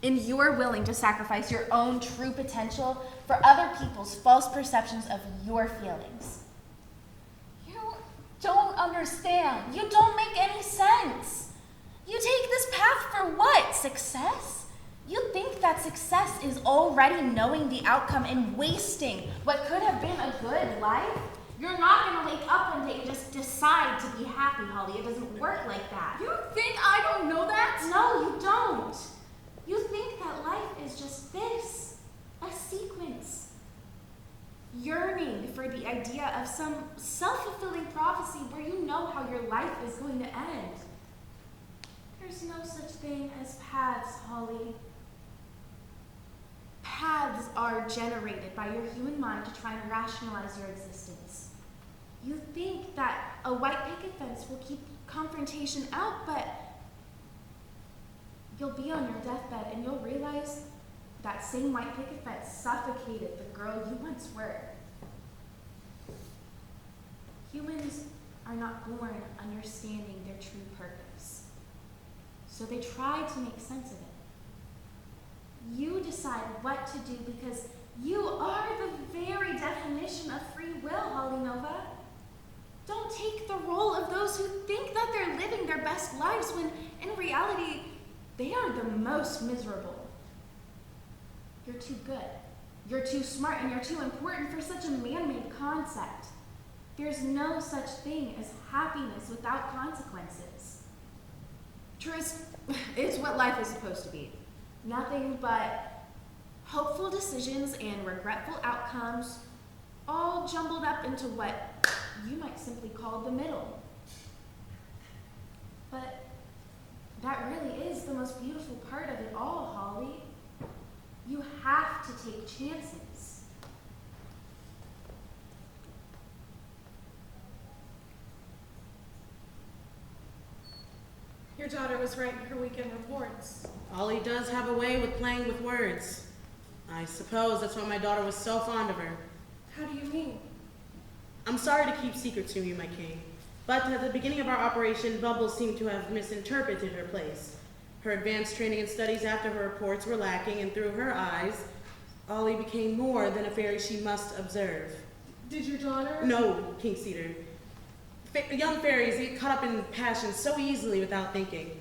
And you're willing to sacrifice your own true potential for other people's false perceptions of your feelings. You don't understand. You don't make any sense. You take this path for what? Success? You think that success is already knowing the outcome and wasting what could have been a good life? You're not going to wake up one day and just decide to be happy, Holly. It doesn't work like that. You think I don't know that? No, you don't. You think that life is just this, a sequence. Yearning for the idea of some self-fulfilling prophecy where you know how your life is going to end. There's no such thing as paths, Holly. Paths are generated by your human mind to try and rationalize your existence. You think that a white picket fence will keep confrontation out, but you'll be on your deathbed and you'll realize that same white picket fence suffocated the girl you once were. Humans are not born understanding their true purpose, so they try to make sense of it. You decide what to do because you are the very definition of free will, Holly Nova. Don't take the role of those who think that they're living their best lives when, in reality, they are the most miserable. You're too good, you're too smart, and you're too important for such a man-made concept. There's no such thing as happiness without consequences. Truth, it's what life is supposed to be. Nothing but hopeful decisions and regretful outcomes, all jumbled up into what you might simply call the middle. But that really is the most beautiful part of it all, Holly. You have to take chances. Your daughter was right in her weekend reports. Ollie does have a way with playing with words. I suppose that's why my daughter was so fond of her. How do you mean? I'm sorry to keep secrets from you, my king, but at the beginning of our operation, Bubbles seemed to have misinterpreted her place. Her advanced training and studies after her reports were lacking, and through her eyes, Ollie became more than a fairy she must observe. Did your daughter? No, King Cedar. Young fairies get caught up in passion so easily without thinking.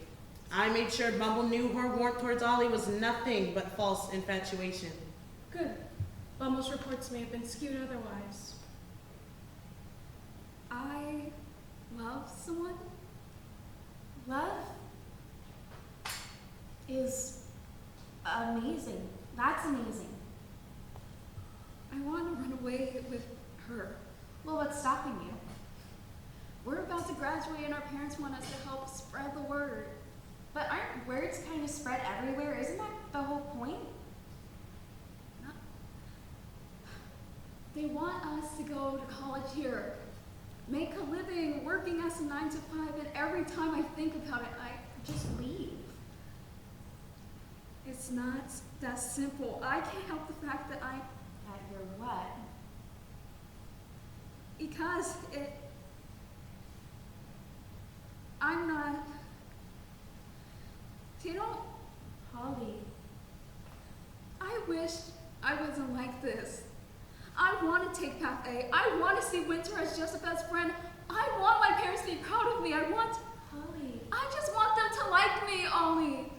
I made sure Bumble knew her warmth towards Ollie was nothing but false infatuation. Good. Bumble's reports may have been skewed otherwise. I love someone. Love is amazing. That's amazing. I want to run away with her. Well, what's stopping you? We're about to graduate and our parents want us to help spread the word. But aren't words kind of spread everywhere? Isn't that the whole point? They want us to go to college here, make a living working as a 9 to 5, and every time I think about it, I Just leave. it's not that simple. I can't help the fact that That you're what? because I'm not, you know, Holly. I wish I wasn't like this. I want to take path A. I want to see Winter as just a best friend. I want my parents to be proud of me. Holly. I just want them to like me, Ollie.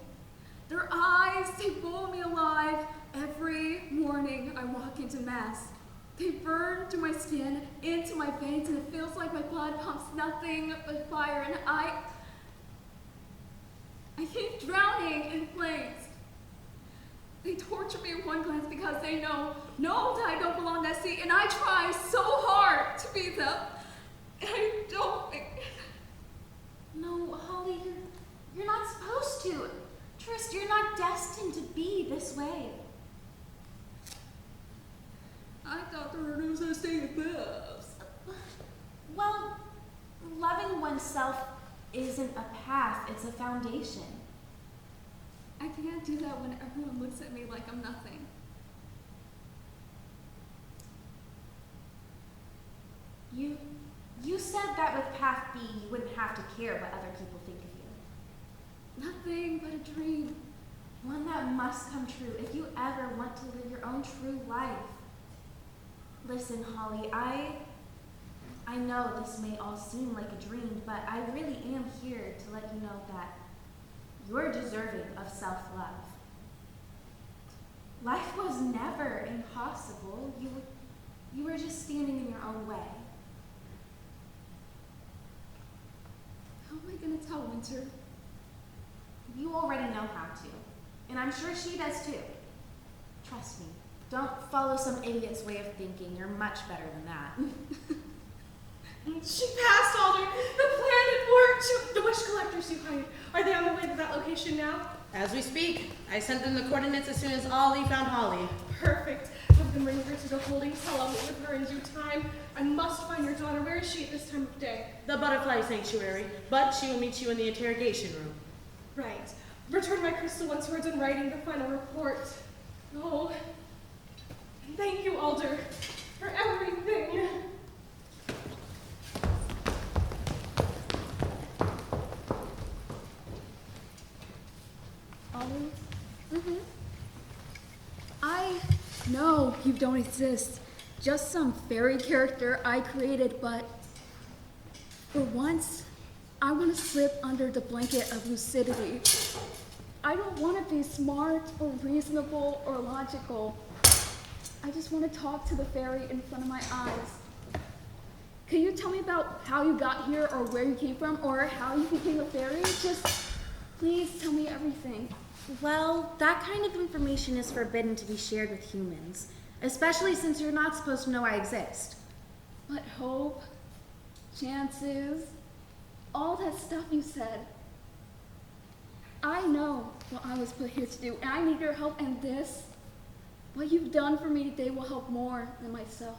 Their eyes, they boil me alive. Every morning I walk into mass. They burn to my skin, into my veins, and it feels like my blood pumps nothing but fire, and I keep drowning in flames. They torture me in one glance because they know that I don't belong at sea, and I try so hard to be them. And I don't. No, Holly, you're not supposed to. Trist, you're not destined to be this way. I thought there were no such thing as this. Well, loving oneself isn't a path, it's a foundation. I can't do that when everyone looks at me like I'm nothing. You said that with path B, you wouldn't have to care what other people think of you. Nothing but a dream. One that must come true if you ever want to live your own true life. Listen, Holly, I know this may all seem like a dream, but I really am here to let you know that you're deserving of self-love. Life was never impossible. You were just standing in your own way. How am I gonna tell Winter? You already know how to, and I'm sure she does too. Trust me, don't follow some idiot's way of thinking. You're much better than that. She passed, Alder. The plan had worked. The wish collectors you hired, are they on their way to that location now? As we speak, I sent them the coordinates as soon as Ollie found Holly. Perfect. Have them bring her to the holding cell. I'll meet with her in due time. I must find your daughter. Where is she at this time of day? The butterfly sanctuary, but she will meet you in the interrogation room. Right. return my crystal once we're done writing the final report. Oh, and thank you, Alder, for everything. Ollie? I know you don't exist. Just some fairy character I created, but for once, I want to slip under the blanket of lucidity. I don't want to be smart or reasonable or logical. I just want to talk to the fairy in front of my eyes. Can you tell me about how you got here or where you came from or how you became a fairy? Just please tell me everything. Well, that kind of information is forbidden to be shared with humans, especially since you're not supposed to know I exist. But hope, chances, all that stuff you said. I know what I was put here to do, and I need your help, and this, what you've done for me today will help more than myself.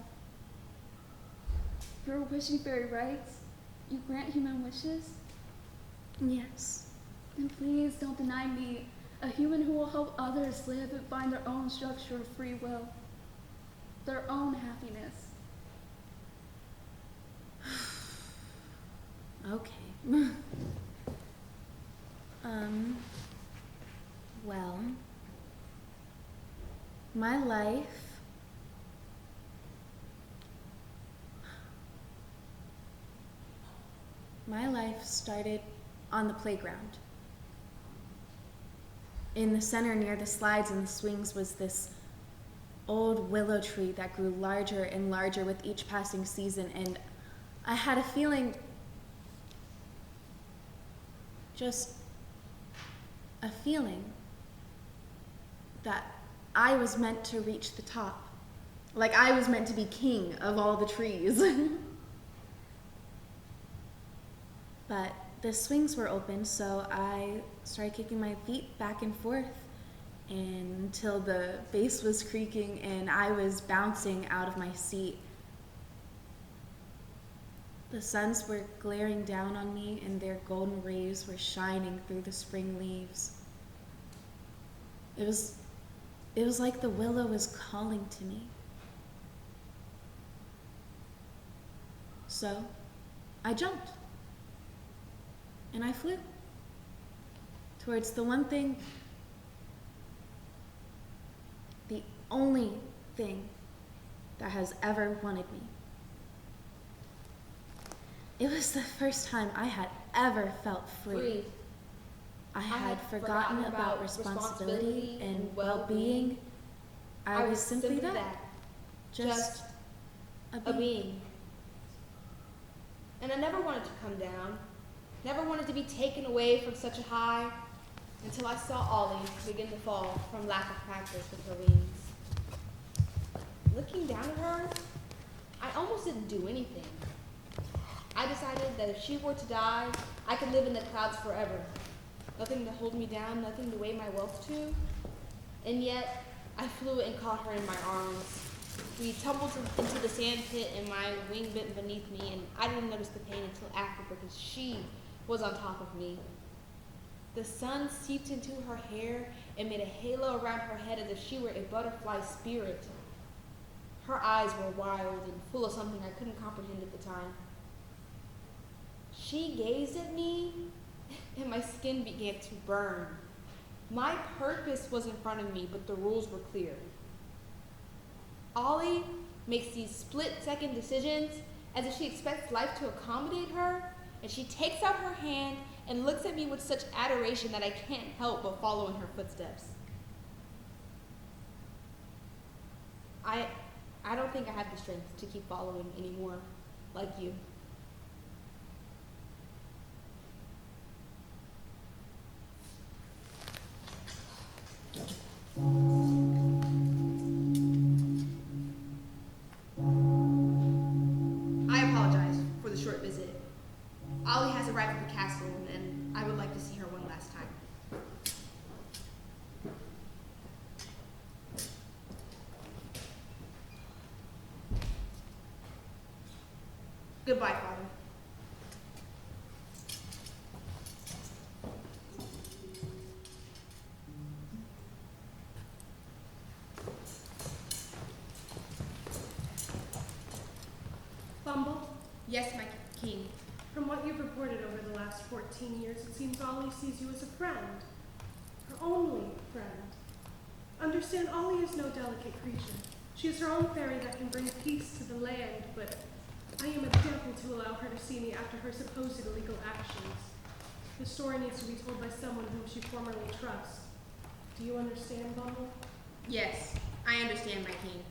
You're a wishing fairy, right? You grant human wishes? Yes. Then please don't deny me, a human who will help others live and find their own structure of free will, their own happiness. Okay. Well, my life started on the playground. In the center near the slides and the swings was this old willow tree that grew larger and larger with each passing season, and I had a feeling, just a feeling, that I was meant to reach the top. Like I was meant to be king of all the trees. But the swings were open, so I started kicking my feet back and forth until the base was creaking and I was bouncing out of my seat. The suns were glaring down on me and their golden rays were shining through the spring leaves. It was like the willow was calling to me. So I jumped and I flew towards the one thing, the only thing that has ever wanted me. It was the first time I had ever felt free. I had forgotten about responsibility and well-being. I was simply that. Just a being. And I never wanted to come down, never wanted to be taken away from such a high, until I saw Ollie begin to fall from lack of practice with her wings. Looking down at her, I almost didn't do anything. I decided that if she were to die, I could live in the clouds forever. Nothing to hold me down, nothing to weigh my wealth to. And yet, I flew and caught her in my arms. We tumbled into the sand pit and my wing bit beneath me, and I didn't notice the pain until after because she was on top of me. The sun seeped into her hair and made a halo around her head as if she were a butterfly spirit. Her eyes were wild and full of something I couldn't comprehend at the time. She gazed at me and my skin began to burn. My purpose was in front of me, but the rules were clear. Ollie makes these split-second decisions as if she expects life to accommodate her, and she takes out her hand and looks at me with such adoration that I can't help but follow in her footsteps. I don't think I have the strength to keep following anymore, like you. I apologize for the short visit. Ollie has arrived at the castle, and I would like to see her one last time. Goodbye, Father. Yes, my king. From what you've reported over the last 14 years, it seems Ollie sees you as a friend. Her only friend. Understand, Ollie is no delicate creature. She is her own fairy that can bring peace to the land, but I am a devil to allow her to see me after her supposed illegal actions. The story needs to be told by someone whom she formerly trusts. Do you understand, Bumble? Yes, I understand, my king.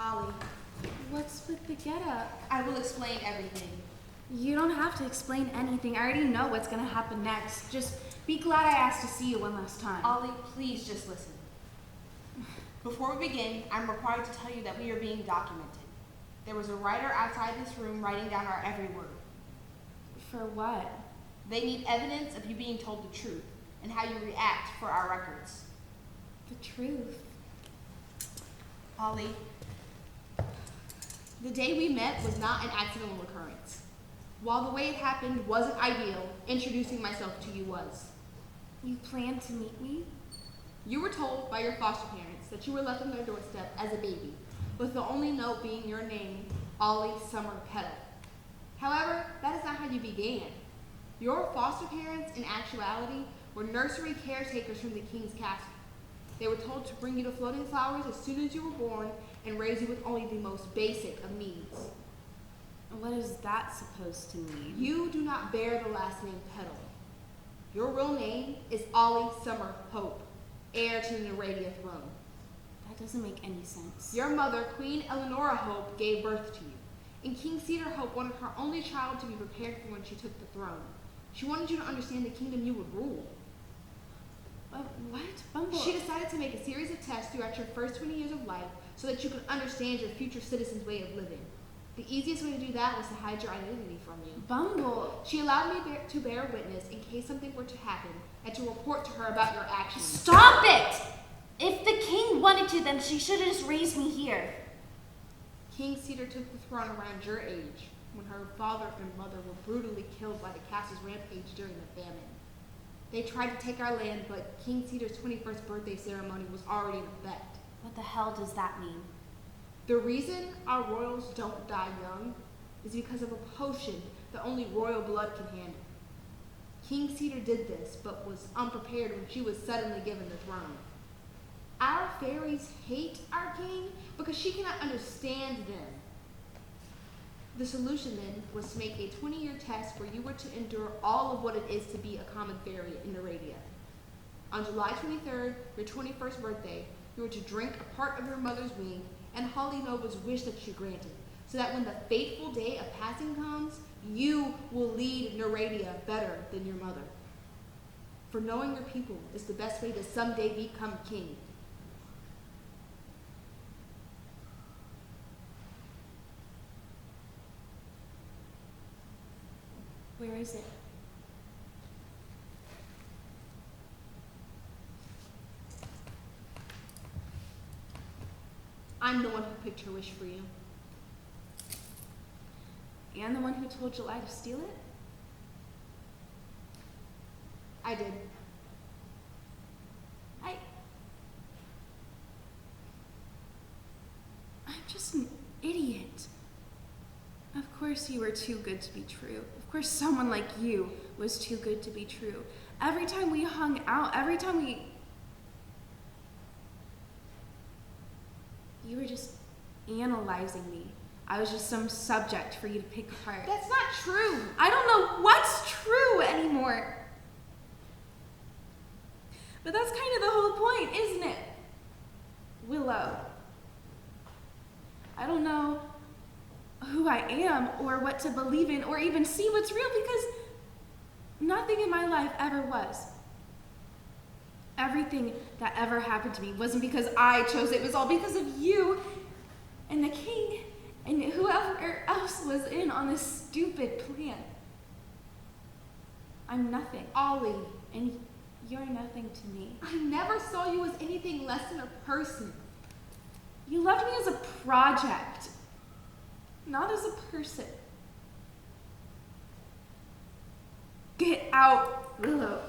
Ollie, What's with the getup? I will explain everything. You don't have to explain anything. I already know what's gonna happen next. Just be glad I asked to see you one last time. Ollie, please just listen. Before we begin, I'm required to tell you that we are being documented. There was a writer outside this room writing down our every word. For what? They need evidence of you being told the truth and how you react for our records. The truth. Ollie, the day we met was not an accidental occurrence. While the way it happened wasn't ideal, introducing myself to you was. You planned to meet me? You were told by your foster parents that you were left on their doorstep as a baby, with the only note being your name, Ollie Summer Petal. However, that is not how you began. Your foster parents, in actuality, were nursery caretakers from the King's Castle. They were told to bring you the floating flowers as soon as you were born and raise you with only the most basic of needs. What is that supposed to mean? You do not bear the last name Petal. Your real name is Ollie Summer Hope, heir to the Neradia throne. That doesn't make any sense. Your mother, Queen Eleonora Hope, gave birth to you, and King Cedar Hope wanted her only child to be prepared for when she took the throne. She wanted you to understand the kingdom you would rule. What? Bumble? She decided to make a series of tests throughout your first 20 years of life so that you could understand your future citizens' way of living. The easiest way to do that was to hide your identity from you. Bumble. She allowed me to bear witness in case something were to happen and to report to her about your actions. Stop it! If the king wanted to, then she should have just raised me here. King Cedar took the throne around your age, when her father and mother were brutally killed by the castle's rampage during the famine. They tried to take our land, but King Cedar's 21st birthday ceremony was already in effect. What the hell does that mean? The reason our royals don't die young is because of a potion that only royal blood can handle. King Cedar did this, but was unprepared when she was suddenly given the throne. Our fairies hate our king because she cannot understand them. The solution then was to make a 20-year test where you were to endure all of what it is to be a common fairy in Neradia. On July 23rd, your 21st birthday, you were to drink a part of your mother's wing and Holly Nova's wish that she granted, so that when the fateful day of passing comes, you will lead Neradia better than your mother. For knowing your people is the best way to someday become king. Where is it? I'm the one who picked her wish for you. And the one who told July to steal it? I did. I'm just an idiot. Of course you were too good to be true. Of course someone like you was too good to be true. Every time we hung out, you were just analyzing me. I was just some subject for you to pick apart. That's not true. I don't know what's true anymore. But that's kind of the whole point, isn't it? Willow. I don't know who I am or what to believe in or even see what's real because nothing in my life ever was. Everything that ever happened to me wasn't because I chose it. It was all because of you and the king and whoever else was in on this stupid plan. I'm nothing. Ollie, And you're nothing to me. I never saw you as anything less than a person. You loved me as a project, not as a person. Get out, Willow.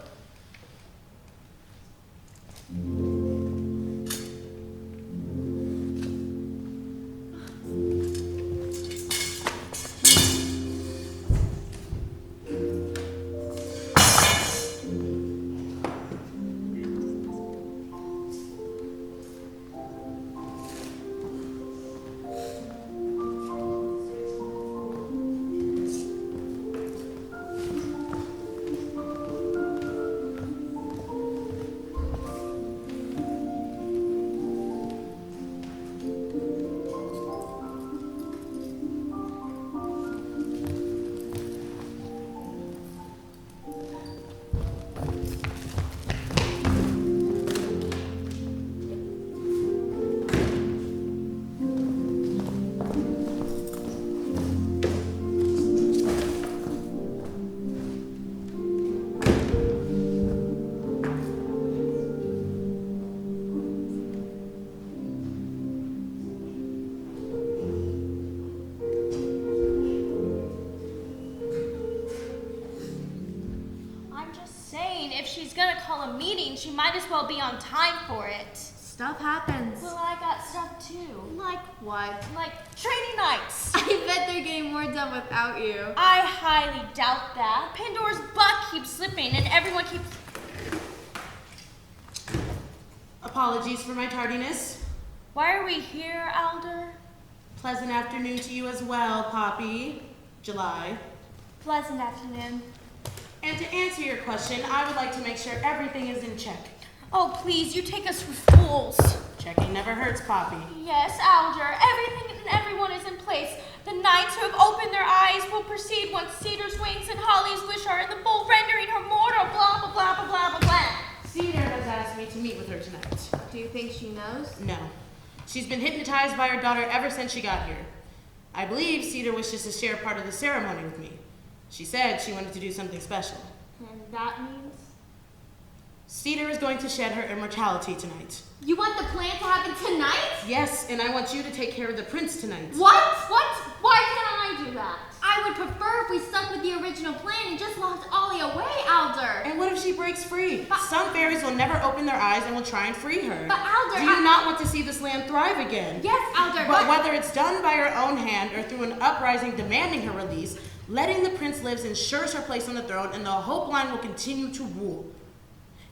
I'm just saying, if she's gonna call a meeting, she might as well be on time for it. Stuff happens. Well, I got stuff too. Like what? Like training nights. I bet they're getting more done without you. I highly doubt that. Pandora's butt keeps slipping and everyone keeps... Apologies for my tardiness. Why are we here, Alder? Pleasant afternoon to you as well, Poppy. July. Pleasant afternoon. And to answer your question, I would like to make sure everything is in check. Oh, please, you take us for fools. Checking never hurts, Poppy. Yes, Alder, everything and everyone is in place. The knights who have opened their eyes will proceed once Cedar's wings and Holly's wish are in the bowl, rendering her mortal, blah, blah, blah, blah, blah, blah, blah. Cedar has asked me to meet with her tonight. Do you think she knows? No. She's been hypnotized by her daughter ever since she got here. I believe Cedar wishes to share part of the ceremony with me. She said she wanted to do something special. And that means? Cedar is going to shed her immortality tonight. You want the plan to happen tonight? Yes, and I want you to take care of the prince tonight. What? Why can't I do that? I would prefer if we stuck with the original plan and just locked Ollie away, Alder. And what if she breaks free? But- Some fairies will never open their eyes and will try and free her. But Alder, Do you not want to see this land thrive again? Yes, Alder, But whether it's done by her own hand or through an uprising demanding her release, letting the prince live ensures her place on the throne, and the Hope Line will continue to rule.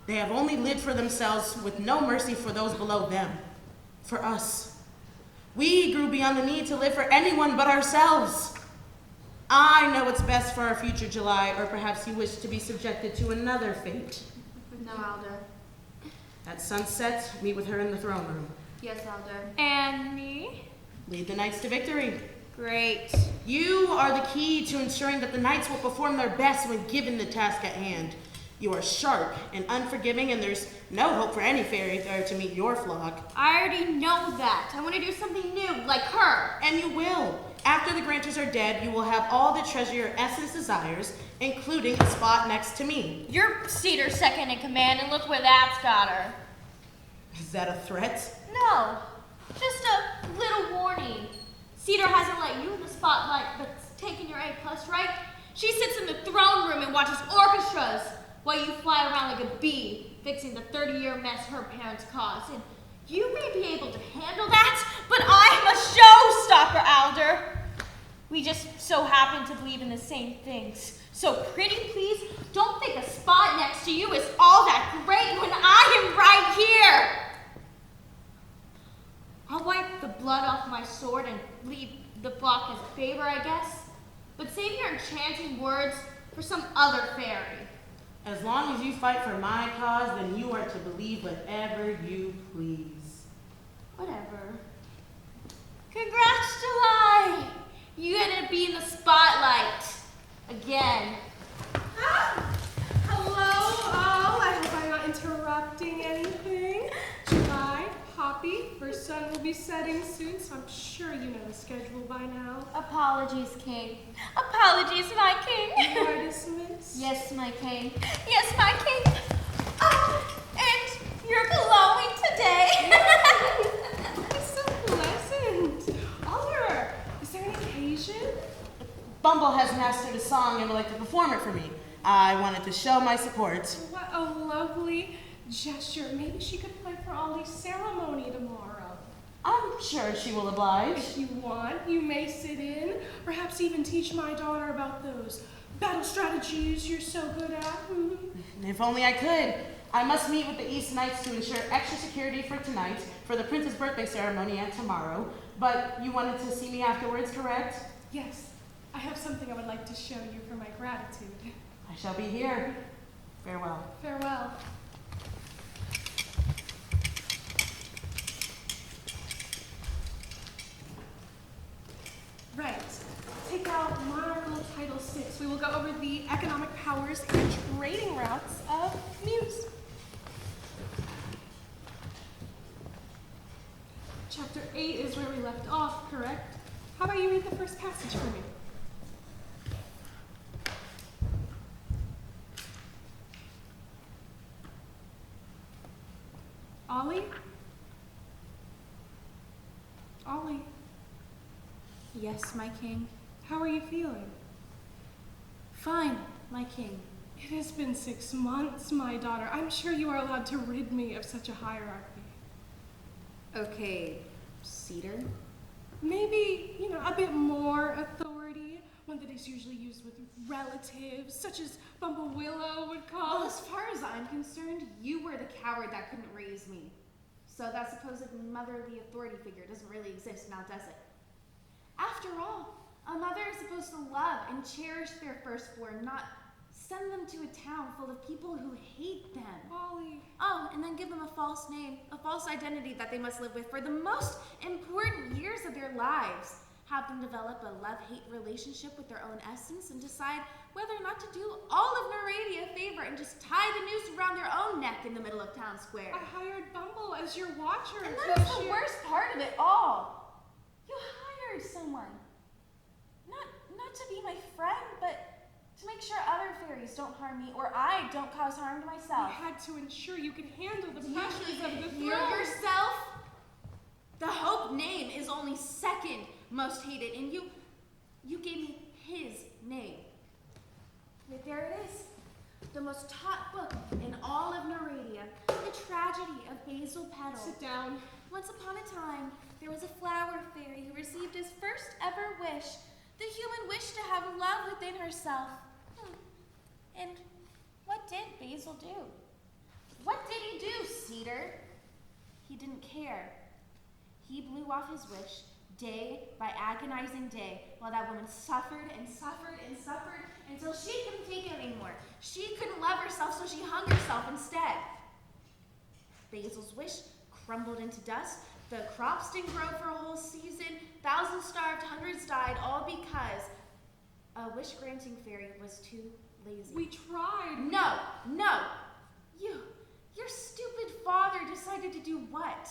They have only lived for themselves with no mercy for those below them. For us. We grew beyond the need to live for anyone but ourselves. I know what's best for our future, July, or perhaps you wish to be subjected to another fate. No, Alder. At sunset, meet with her in the throne room. Yes, Alder. And me? Lead the knights to victory. Great. You are the key to ensuring that the knights will perform their best when given the task at hand. You are sharp and unforgiving, and there's no hope for any fairy there to meet your flock. I already know that. I want to do something new, like her. And you will. After the Granters are dead, you will have all the treasure your essence desires, including a spot next to me. You're Cedar's second in command, and look where that's got her. Is that a threat? No, just a little warning. Cedar hasn't let you in the spotlight, but taken your A+, right? She sits in the throne room and watches orchestras while you fly around like a bee, fixing the 30-year mess her parents caused. And you may be able to handle that, but I'm a showstopper, Alder. We just so happen to believe in the same things. So pretty please, don't think a spot next to you is all that great when I am right here. I'll wipe the blood off my sword and leave the block as a favor, I guess. But save your enchanting words for some other fairy. As long as you fight for my cause, then you are to believe whatever you please. Whatever. Congrats, July! You're gonna be in the spotlight. Again. Hello, all. I hope I'm not interrupting anything. July, Poppy, first sun will be setting soon, so I'm sure you know the schedule by now. Apologies, King. Apologies, my king. You are dismissed. Yes, my king. Yes, my king. Oh, and you're glowing today. It's so pleasant. Oliver, is there an occasion? Bumble has mastered a song and would like to perform it for me. I wanted to show my support. What a lovely gesture. Maybe she could play for Ollie's ceremony tomorrow. I'm sure she will oblige. If you want, you may sit in, perhaps even teach my daughter about those battle strategies you're so good at. If only I could. I must meet with the East Knights to ensure extra security for tonight, for the prince's birthday ceremony, and tomorrow. But you wanted to see me afterwards, correct? Yes, I have something I would like to show you for my gratitude. I shall be here. Farewell. Farewell. Right. Take out Monarchical Title VI. We will go over the economic powers and trading routes of Muse. Chapter 8 is where we left off, correct? How about you read the first passage for me? Ollie? Ollie, Yes, my king. how are you feeling? Fine, my king. It has been 6 months, my daughter. I'm sure you are allowed to rid me of such a hierarchy. Okay, Cedar. Maybe, a bit more authority, one that is usually used with relatives, such as Bumble Willow would call. Well, as far as I'm concerned, you were the coward that couldn't raise me. So that supposed motherly authority figure doesn't really exist now, does it? After all, a mother is supposed to love and cherish their firstborn, not send them to a town full of people who hate them. Ollie. Oh, and then give them a false name, a false identity that they must live with for the most important years of their lives. Have them develop a love-hate relationship with their own essence and decide whether or not to do all of Naradia a favor and just tie the noose around their own neck in the middle of town square. I hired Bumble as your watcher. And that is the worst part of it all. You hired someone. Not to be my friend, but to make sure other fairies don't harm me or I don't cause harm to I myself. had to ensure you could handle the pressures of the You throne. yourself? The Hope name is only second most hated, and you gave me his name. But there it is. The most taught book in all of Naradia. The tragedy of Basil Petal. Sit down. Once upon a time, there was a flower fairy who received his first ever wish, the human wish to have love within herself. And what did Basil do? What did he do, Cedar? He didn't care. He blew off his wish day by agonizing day while that woman suffered and suffered and suffered until she couldn't take it anymore. She couldn't love herself, so she hung herself instead. Basil's wish crumbled into dust. The crops didn't grow for a whole season. Thousands starved, hundreds died, all because a wish-granting fairy was too lazy. We tried. No. Your stupid father decided to do what?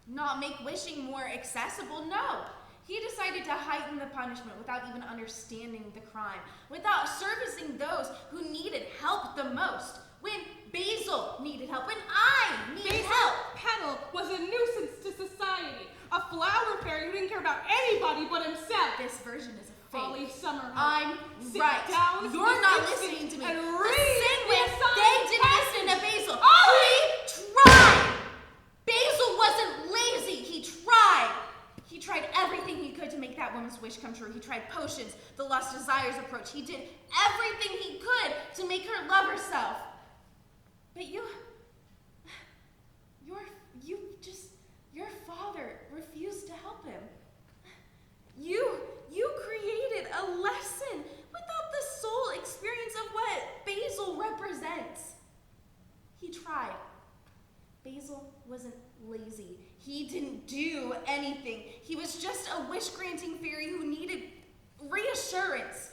Not make wishing more accessible, no. He decided to heighten the punishment without even understanding the crime, without servicing those who needed help the most. When Basil needed help, when I needed help. Petal was a nuisance to society. A flower fairy who didn't care about anybody but himself. This version is a fake. Ollie Summer. I'm Sit right. down. You're not this listening to me. And The read same the way assigned they didn't text. listen to Basil. Ollie! He tried. Basil wasn't lazy. He tried. He tried everything he could to make that woman's wish come true. He tried potions, the Lost Desires approach. He did everything he could to make her love herself. But your father refused to help him. You created a lesson without the soul experience of what Basil represents. He tried. Basil wasn't lazy. He didn't do anything. He was just a wish-granting fairy who needed reassurance.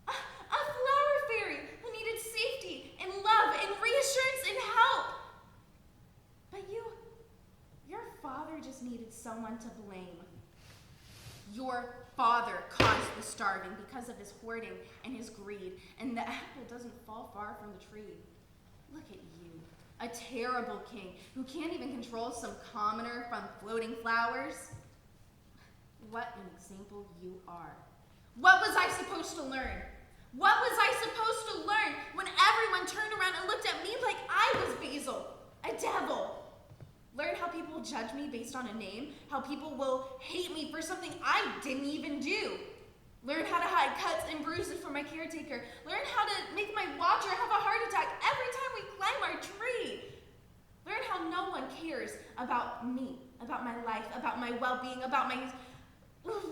A flower fairy who needed safety and love and reassurance and help. But your father just needed someone to blame. Your father caused the starving because of his hoarding and his greed, and the apple doesn't fall far from the tree. Look at you, a terrible king who can't even control some commoner from floating flowers. What an example you are. What was I supposed to learn? What was I supposed to learn when everyone turned around and looked at me like I was Basil, a devil? Learn how people judge me based on a name, how people will hate me for something I didn't even do. Learn how to hide cuts and bruises from my caretaker. Learn how to make my watcher have a heart attack every time we climb our tree. Learn how no one cares about me, about my life, about my well-being, about my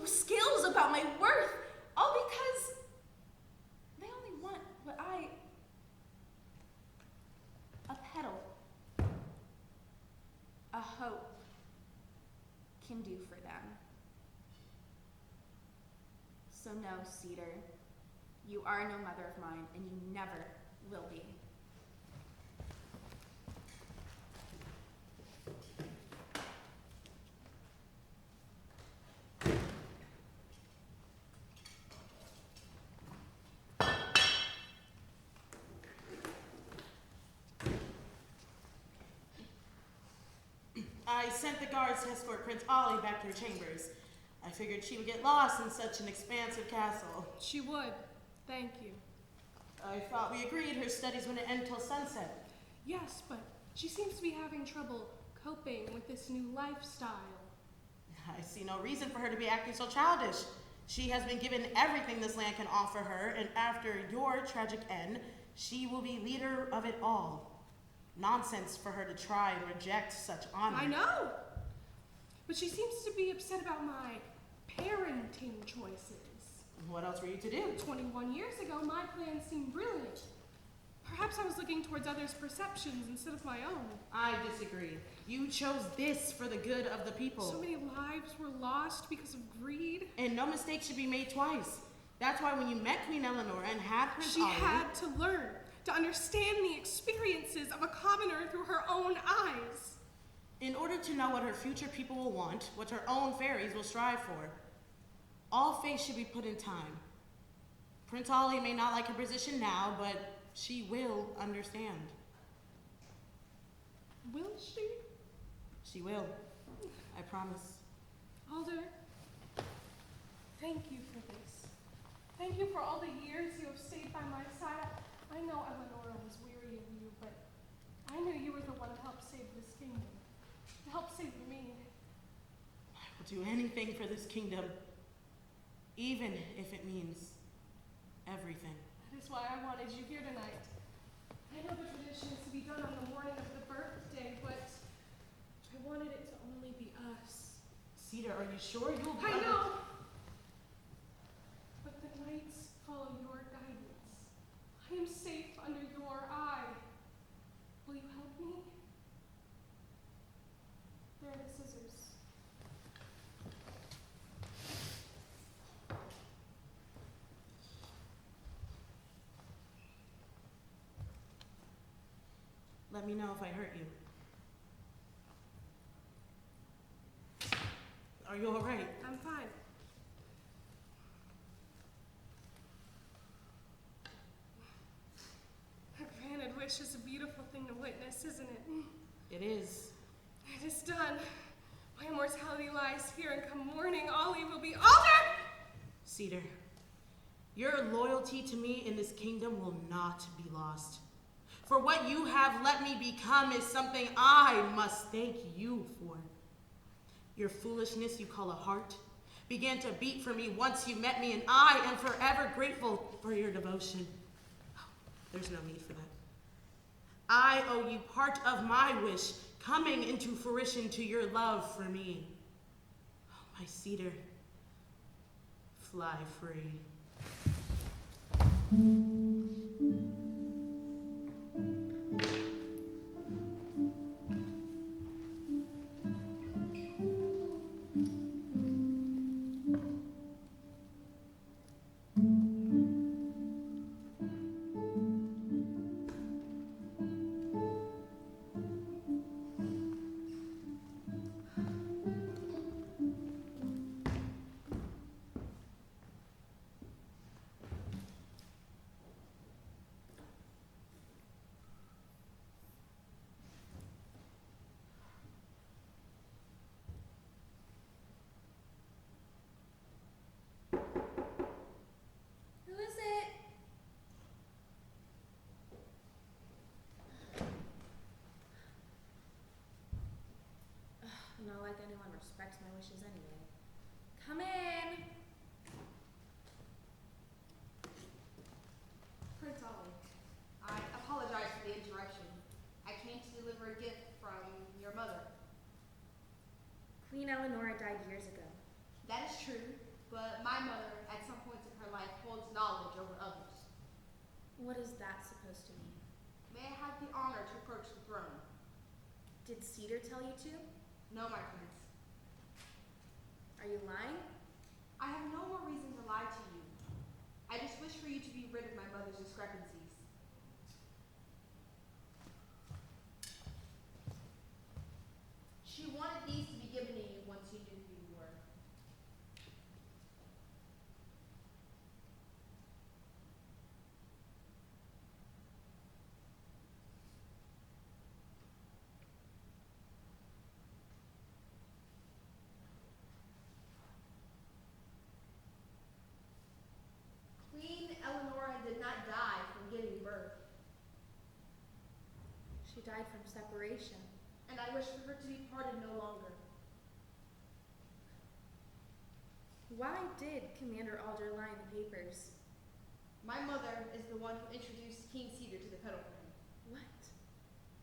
skills, about my worth, all because they only want what a petal, a hope can do for them. So no, Cedar, you are no mother of mine, and you never will be. I sent the guards to escort Prince Ollie back to her chambers. I figured she would get lost in such an expansive castle. She would. Thank you. I thought we agreed her studies wouldn't end till sunset. Yes, but she seems to be having trouble coping with this new lifestyle. I see no reason for her to be acting so childish. She has been given everything this land can offer her, and after your tragic end, she will be leader of it all. Nonsense for her to try and reject such honor. I know! But she seems to be upset about my parenting choices. What else were you to do? 21 years ago, my plan seemed brilliant. Perhaps I was looking towards others' perceptions instead of my own. I disagree. You chose this for the good of the people. So many lives were lost because of greed. And no mistake should be made twice. That's why when you met Queen Eleanor and had Prince She Ollie, had to learn to understand the experiences of a commoner through her own eyes. in order to know what her future people will want, what her own fairies will strive for, all faith should be put in time. Prince Ollie may not like her position now, but she will understand. Will she? She will. I promise. Alder, thank you for this. Thank you for all the years you have stayed by my side. I know Eleanor was weary of you, but I knew you were the one to help save this kingdom, to help save me. I will do anything for this kingdom, even if it means everything. That is why I wanted you here tonight. I know the tradition is to be done on the morning of the birthday, but I wanted it to only be us. Cedar, are you sure you'll be I know! But the nights follow your guidance. I am safe under your eye. Will you help me? There are the scissors. Let me know if I hurt you. Are you all right? I'm fine. A granted wish is a beautiful thing to witness, isn't it? It is. It is done. My immortality lies here, and come morning, Ollie will be Alder! Cedar, your loyalty to me in this kingdom will not be lost. For what you have let me become is something I must thank you for. Your foolishness you call a heart began to beat for me once you met me, and I am forever grateful for your devotion. There's no need for that. I owe you part of my wish coming into fruition to your love for me. Oh, my Cedar, fly free. Who is it? Ugh, not like anyone respects my wishes anyway. Come in. Prince Ollie, I apologize for the interruption. I came to deliver a gift from your mother. Queen Eleanor died years ago. That is true, but my mother, at some points in her life, holds knowledge over others. What is that supposed to mean? May I have the honor to approach the throne? Did Cedar tell you to? No, my prince. Are you lying? I have no more reason to lie to you. I just wish for you to be rid of my mother's discrepancies. She wanted these to be given to you once you knew who you were. Queen Eleanor did not die from giving birth, She died from separation. and I wish for her to be parted no longer. Why did Commander Alder lie in the papers? My mother is the one who introduced King Cedar to the petal plan. What?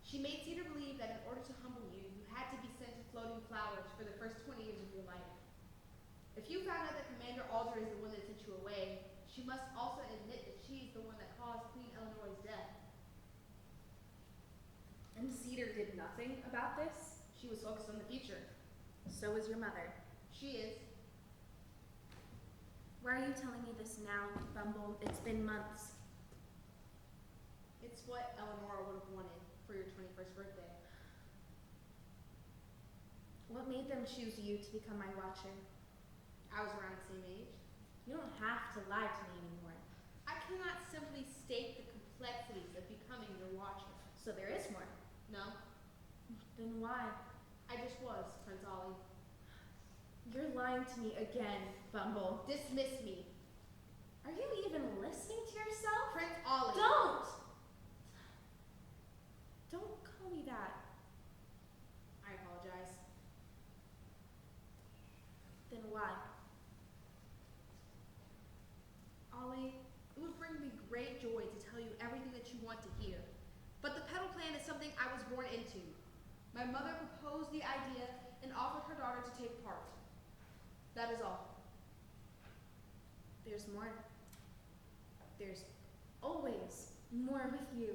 She made Cedar believe that in order to humble you, you had to be sent to floating flowers for the first 20 years of your life. If you found out that Commander Alder is the one that sent you away, she must also admit that she is the one that caused Queen Eleanor's death. And Cedar did nothing about this? She was focused on the future. So is your mother. She is. Why are you telling me this now, Bumble? It's been months. It's what Eleanor would have wanted for your 21st birthday. What made them choose you to become my watcher? I was around the same age. You don't have to lie to me anymore. I cannot simply state the complexities of becoming your watcher. So there is more. No, Then why? I just was, Prince Ollie. You're lying to me again, Bumble. Dismiss me. Are you even listening to yourself? Prince Ollie. Don't! Don't call me that. I apologize. Then why? Ollie, it would bring me great joy to tell you everything that you want to hear. But the petal plan is something I was born into. My mother proposed the idea and offered her daughter to take part. That is all. There's more. There's always more with you.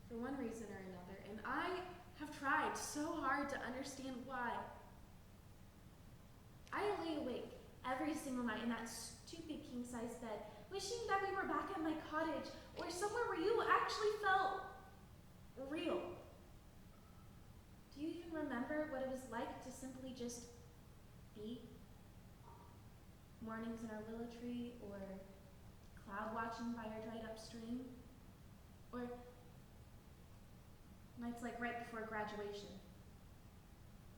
For one reason or another. And I have tried so hard to understand why. I lay awake every single night in that stupid king-size bed, wishing that we were back at my cottage or somewhere where you actually felt real. Do you even remember what it was like to simply just be? Mornings in our willow tree, or cloud watching by our dried up stream, or nights like right before graduation,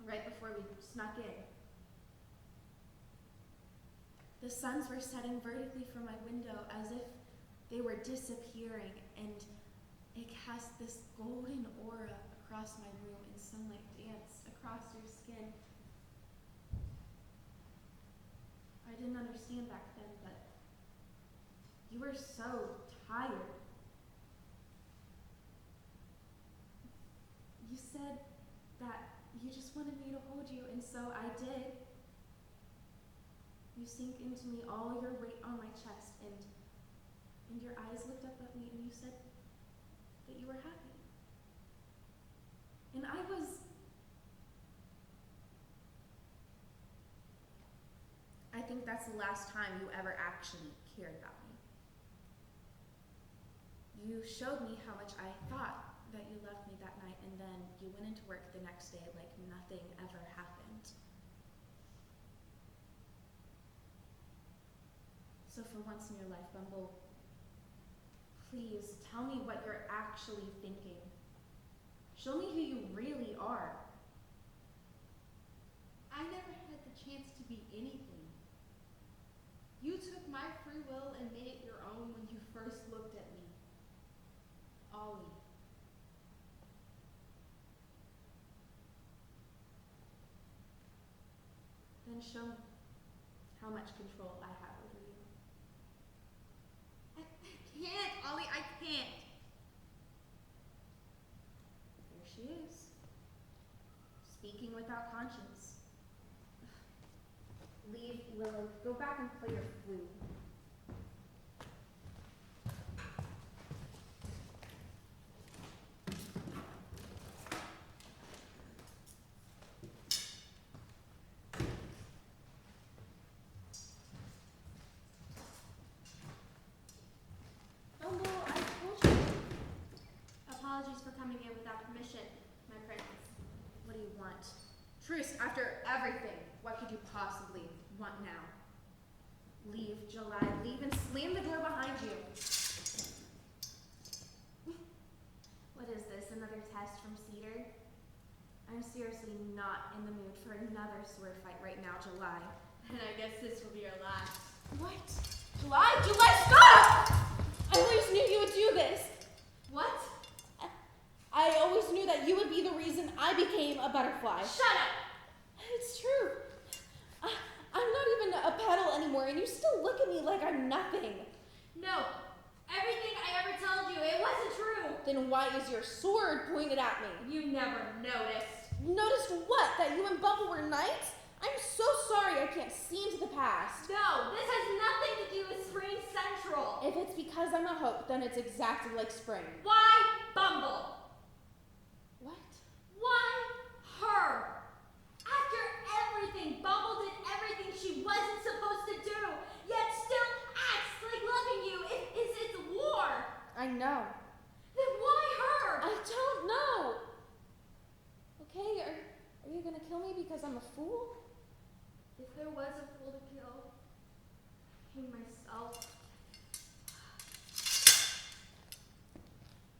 right before we snuck in. The suns were setting vertically from my window as if they were disappearing, and it cast this golden aura across my room, and sunlight danced across your skin. I didn't understand back then, but you were so tired. You said that you just wanted me to hold you, and so I did. You sink into me, all your weight on my chest, and your eyes looked up at me, and you said that you were happy. And I think that's the last time you ever actually cared about me. You showed me how much I thought that you loved me that night, and then you went into work the next day like nothing ever happened. So for once in your life, Bumble, please tell me what you're actually thinking. Show me who you really are. I never had the chance to be anything. my free will and made it your own when you first looked at me. Ollie. Then show me how much control I have over you. I can't, Ollie, I can't. There she is, speaking without conscience. Leave, Willow. Go back and play your flute. Bumble, I told you. Apologies for coming in without permission, my prince. What do you want? Truce, after everything, what could you possibly want now? Leave, July, leave and slam the door behind you. What is this, another test from Cedar? I'm seriously not in the mood for another sword fight right now, July. And I guess this will be your last. What? July, stop! I always knew you would do this. What? I always knew that you would be the reason I became a butterfly. Shut up! It's true. I'm not even a petal anymore, and you still look at me like I'm nothing. No. Everything I ever told you, it wasn't true. Then why is your sword pointed at me? You never noticed. Noticed what? That you and Bumble were knights? I'm so sorry I can't see into the past. No, this has nothing to do with Spring Central. If it's because I'm a hope, then it's exactly like spring. Why Bumble? What? Why her? After everything, Bumble did everything she wasn't supposed to do, yet still acts like loving you. It's war. I know. Then why her? I don't know. Okay, are you gonna kill me because I'm a fool? If there was a fool to kill, I myself.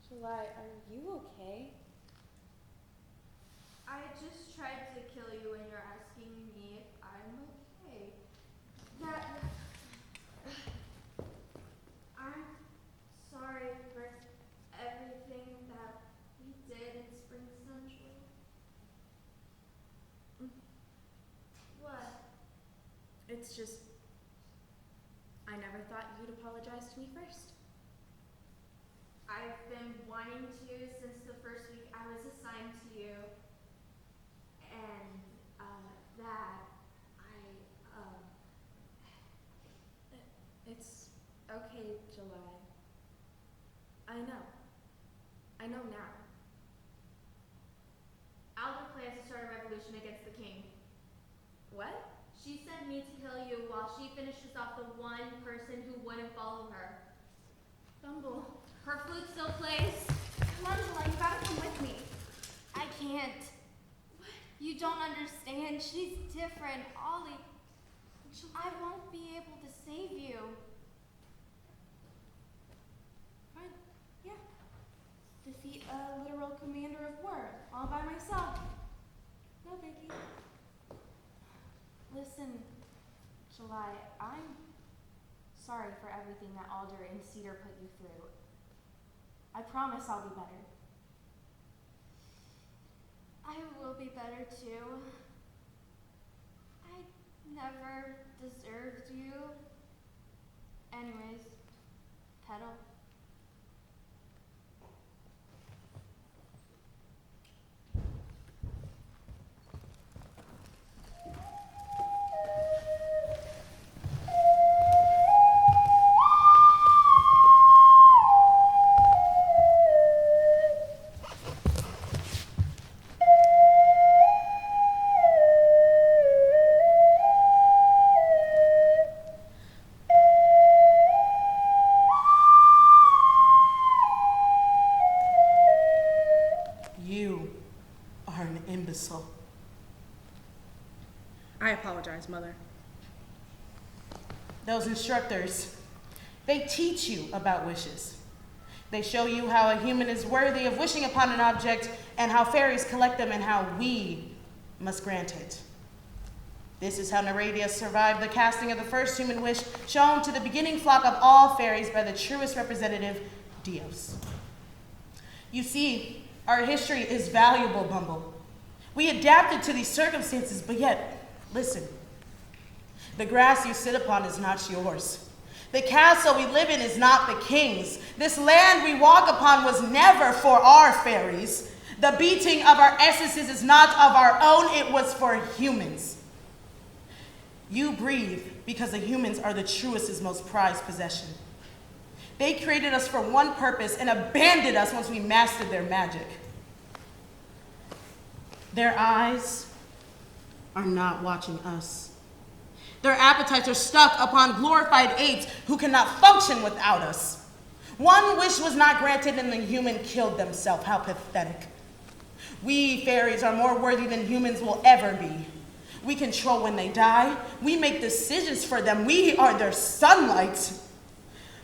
July, are you okay? I just tried to kill you and you're asking me if I'm okay. I'm sorry for everything that we did in Spring Central. What? It's just, I never thought you'd apologize to me first. I've been wanting to since the first week I was assigned to you. And It's okay, July. I know. I know now. Alder plans to start a revolution against the king. What? She sent me to kill you while she finishes off the one person who wouldn't follow her. Bumble. Her flute still plays. Come on, July, you gotta come with me. I can't. You don't understand. She's different. Ollie, I won't be able to save you. Fine. Yeah. Defeat a literal commander of war all by myself. No biggie. Listen, July, I'm sorry for everything that Alder and Cedar put you through. I promise I'll be better. I will be better too. I never deserved you. Anyways, Petal. You are an imbecile. I apologize, Mother. Those instructors, they teach you about wishes. They show you how a human is worthy of wishing upon an object and how fairies collect them and how we must grant it. This is how Nereida survived the casting of the first human wish shown to the beginning flock of all fairies by the truest representative, Dios. You see, our history is valuable, Bumble. We adapted to these circumstances, but yet, listen. The grass you sit upon is not yours. The castle we live in is not the king's. This land we walk upon was never for our fairies. The beating of our essences is not of our own, it was for humans. You breathe because the humans are the truest, most prized possession. They created us for one purpose and abandoned us once we mastered their magic. Their eyes are not watching us. Their appetites are stuck upon glorified aids who cannot function without us. One wish was not granted and the human killed themselves. How pathetic. We fairies are more worthy than humans will ever be. We control when they die. We make decisions for them. We are their sunlight.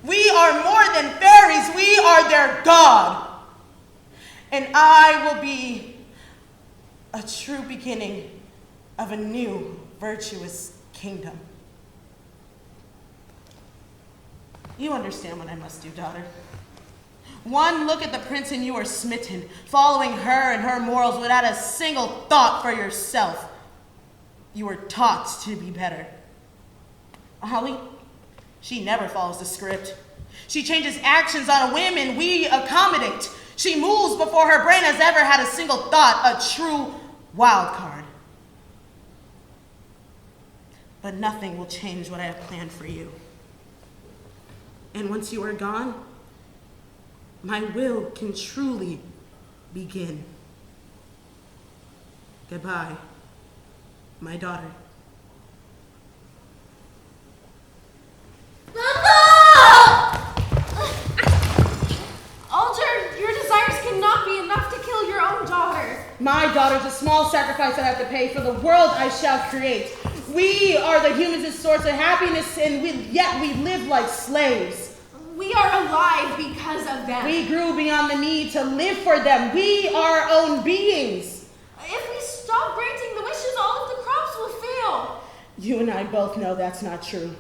We are more than fairies. We are their God. And I will be a true beginning of a new virtuous kingdom. You understand what I must do, daughter. One look at the prince and you are smitten, following her and her morals without a single thought for yourself. You were taught to be better. Holly, she never follows the script. She changes actions on a whim and we accommodate. She moves before her brain has ever had a single thought, a true wild card. But nothing will change what I have planned for you. And once you are gone, my will can truly begin. Goodbye, my daughter. Alder, your desires cannot be enough to kill your own daughter. My daughter's a small sacrifice I have to pay for the world I shall create. We are the humans' source of happiness, and yet we live like slaves. We are alive because of them. We grew beyond the need to live for them. We are our own beings. If we stop granting the wishes, all of the crops will fail. You and I both know that's not true.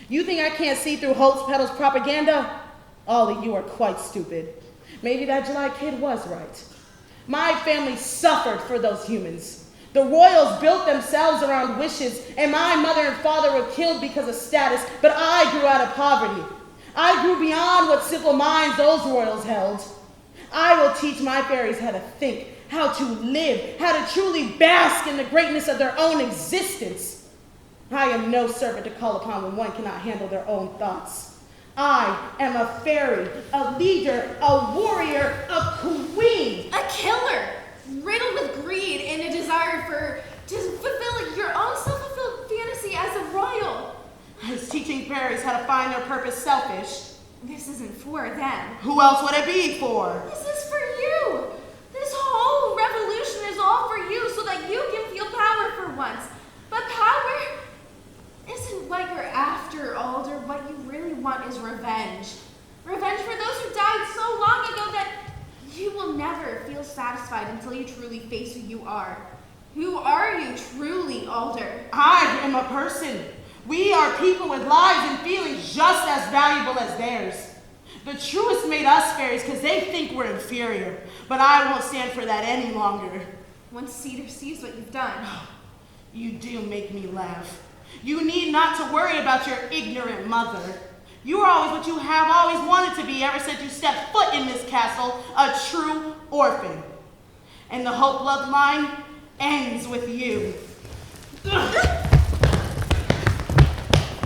You think I can't see through Holtz Petal's propaganda? Ollie, you are quite stupid. Maybe that July kid was right. My family suffered for those humans. The royals built themselves around wishes, and my mother and father were killed because of status, but I grew out of poverty. I grew beyond what simple minds those royals held. I will teach my fairies how to think, how to live, how to truly bask in the greatness of their own existence. I am no servant to call upon when one cannot handle their own thoughts. I am a fairy, a leader, a warrior, a queen. A killer, riddled with greed and a desire to fulfill your own self-fulfilled fantasy as a royal. Is teaching fairies how to find their purpose selfish? This isn't for them. Who else would it be for? This is for you. This whole revolution is all for you so that you can feel power for once. But power isn't what you're after, Alder. What you really want is revenge. Revenge for those who died so long ago that you will never feel satisfied until you truly face who you are. Who are you truly, Alder? I am a person. We are people with lives and feelings just as valuable as theirs. The truest made us fairies because they think we're inferior, but I won't stand for that any longer. Once Cedar sees what you've done. You do make me laugh. You need not to worry about your ignorant mother. You are always what you have always wanted to be ever since you stepped foot in this castle, a true orphan. And the Hope bloodline ends with you.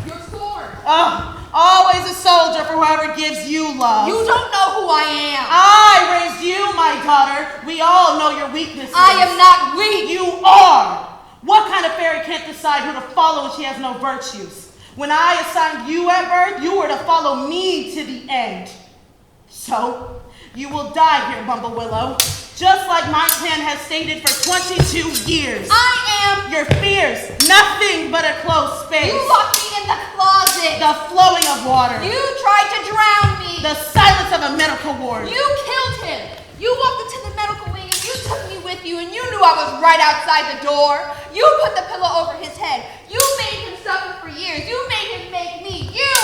Your sword. Oh, always a soldier for whoever gives you love. You don't know who I am. I raised you, my daughter. We all know your weaknesses. I am not weak. You are. What kind of fairy can't decide who to follow when she has no virtues? When I assigned you at birth, you were to follow me to the end. So, you will die here, Bumble Willow, just like my clan has stated for 22 years. I am. Your fears, nothing but a closed space. You locked me in the closet. The flowing of water. You tried to drown me. The silence of a medical ward. You killed him. You walked into the medical wing and You took me with you and you knew I was right outside the door. You put the pillow over his head. You made him suffer for years. You made him make me. You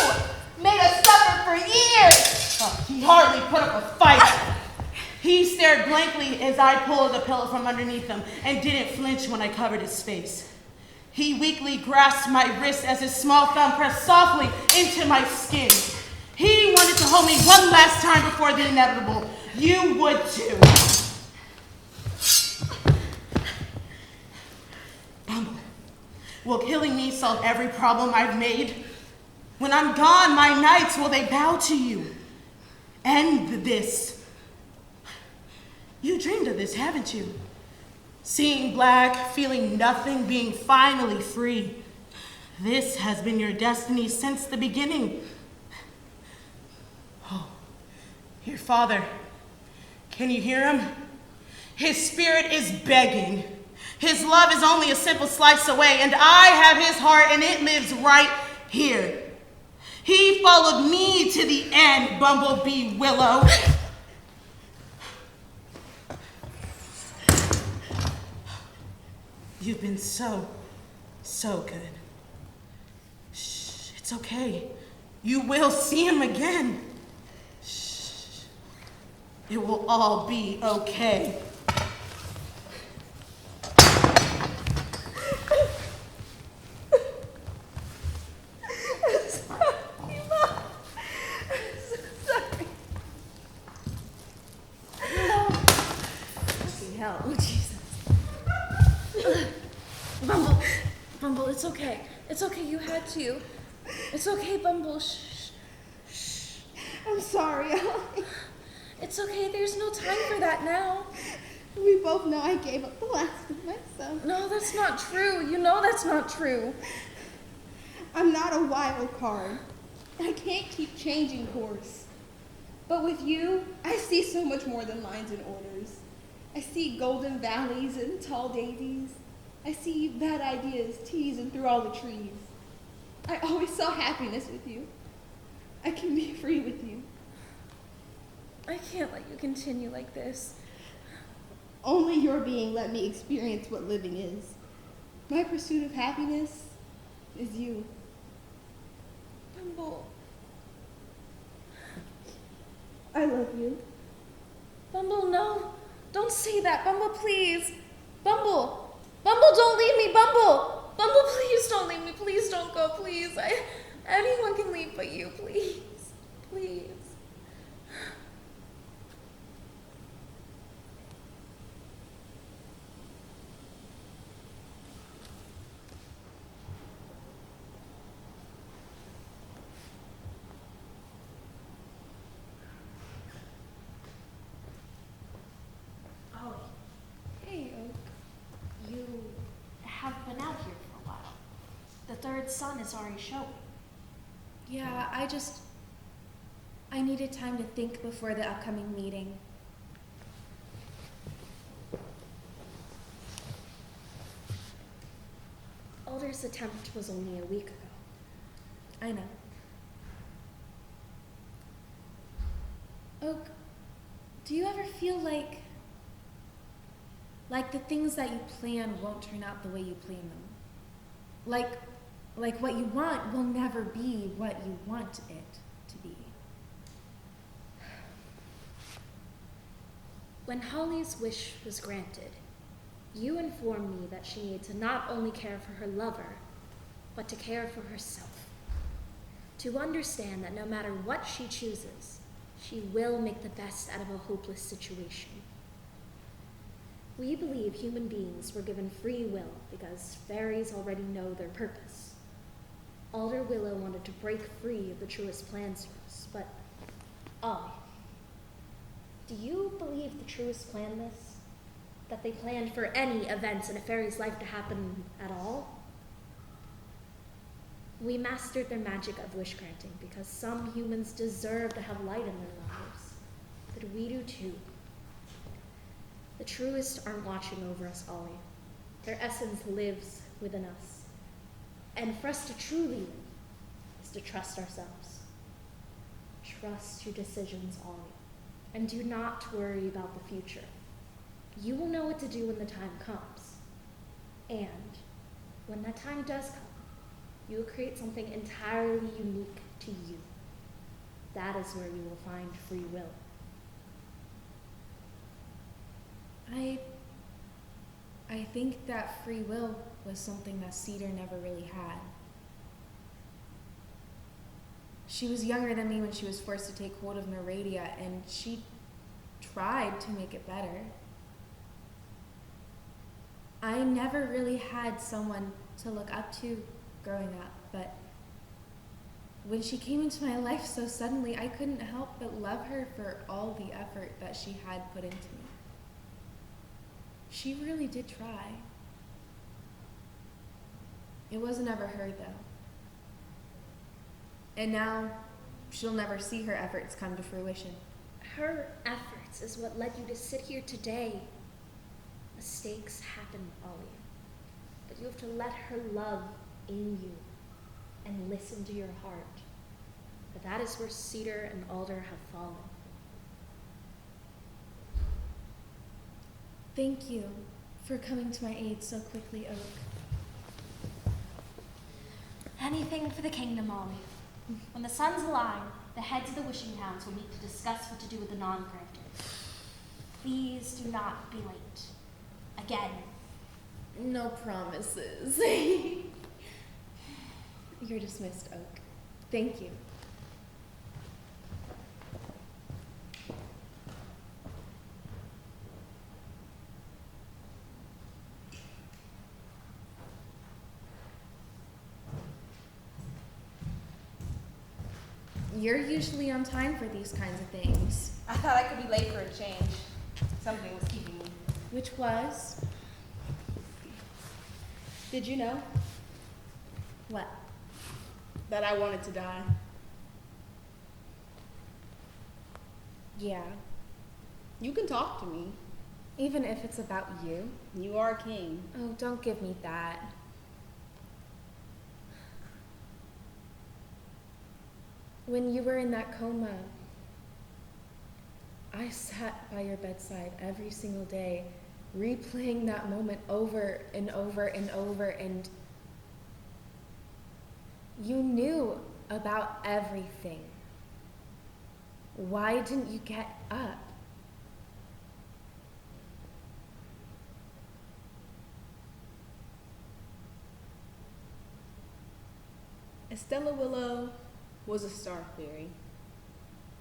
made us suffer for years. Oh, he hardly put up a fight. He stared blankly as I pulled the pillow from underneath him and didn't flinch when I covered his face. He weakly grasped my wrist as his small thumb pressed softly into my skin. He wanted to hold me one last time before the inevitable. You would too. Bumble, will killing me solve every problem I've made? When I'm gone, my knights, will they bow to you? End this. You dreamed of this, haven't you? Seeing black, feeling nothing, being finally free. This has been your destiny since the beginning. Oh, your father, can you hear him? His spirit is begging. His love is only a simple slice away, and I have his heart, and it lives right here. He followed me to the end, Bumblebee Willow. You've been so good. Shh, it's okay. You will see him again. Shh, it will all be okay. Hell, oh Jesus. Bumble, it's okay. It's okay, you had to. It's okay, Bumble, shh. I'm sorry, Ollie. It's okay, there's no time for that now. We both know I gave up the last of myself. No, that's not true. You know that's not true. I'm not a wild card. I can't keep changing course. But with you, I see so much more than lines and orders. I see golden valleys and tall daisies. I see bad ideas teasing through all the trees. I always saw happiness with you. I can be free with you. I can't let you continue like this. Only your being let me experience what living is. My pursuit of happiness is you. Bumble. I love you. Bumble, no. Don't say that. Bumble, please. Bumble. Bumble, don't leave me. Bumble. Bumble, please don't leave me. Please don't go. Please. Anyone can leave but you. Please. Please. Hey, Oak. You have been out here for a while. The third sun is already showing. Yeah, I needed time to think before the upcoming meeting. Alder's attempt was only a week ago. I know. Oak, do you ever feel like the things that you plan won't turn out the way you plan them? Like what you want will never be what you want it to be. When Holly's wish was granted, you informed me that she needed to not only care for her lover, but to care for herself. To understand that no matter what she chooses, she will make the best out of a hopeless situation. We believe human beings were given free will because fairies already know their purpose. Alder Willow wanted to break free of the truest plans for us, but Ollie, do you believe the truest planned this? That they planned for any events in a fairy's life to happen at all? We mastered their magic of wish granting because some humans deserve to have light in their lives, but we do too. The truest aren't watching over us, Ollie. Their essence lives within us. And for us to truly live is to trust ourselves. Trust your decisions, Ollie. And do not worry about the future. You will know what to do when the time comes. And when that time does come, you will create something entirely unique to you. That is where you will find free will. I think that free will was something that Cedar never really had. She was younger than me when she was forced to take hold of Neradia, and she tried to make it better. I never really had someone to look up to growing up, but when she came into my life so suddenly, I couldn't help but love her for all the effort that she had put into me. She really did try. It wasn't ever her, though. And now, she'll never see her efforts come to fruition. Her efforts is what led you to sit here today. Mistakes happen, Ollie. But you have to let her love in you and listen to your heart. But that is where Cedar and Alder have fallen. Thank you for coming to my aid so quickly, Oak. Anything for the kingdom, Ollie. When the suns align, the heads of the wishing towns will meet to discuss what to do with the non-crafters. Please do not be late. Again. No promises. You're dismissed, Oak. Thank you. You're usually on time for these kinds of things. I thought I could be late for a change. Something was keeping me. Which was? Did you know What? that I wanted to die? Yeah. You can talk to me. Even if it's about you? You are king. Oh, don't give me that. When you were in that coma, I sat by your bedside every single day, replaying that moment over and over and over, and you knew about everything. Why didn't you get up? Estella Willow was a star fairy.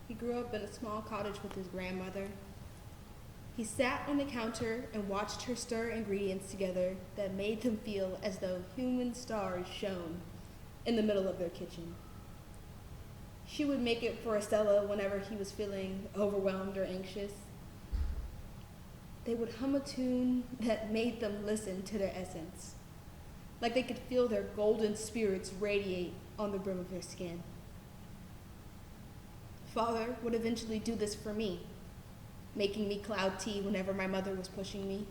He grew up in a small cottage with his grandmother. He sat on the counter and watched her stir ingredients together that made them feel as though human stars shone in the middle of their kitchen. She would make it for Estella whenever he was feeling overwhelmed or anxious. They would hum a tune that made them listen to their essence, like they could feel their golden spirits radiate on the brim of their skin. Father would eventually do this for me, making me cloud tea whenever my mother was pushing me.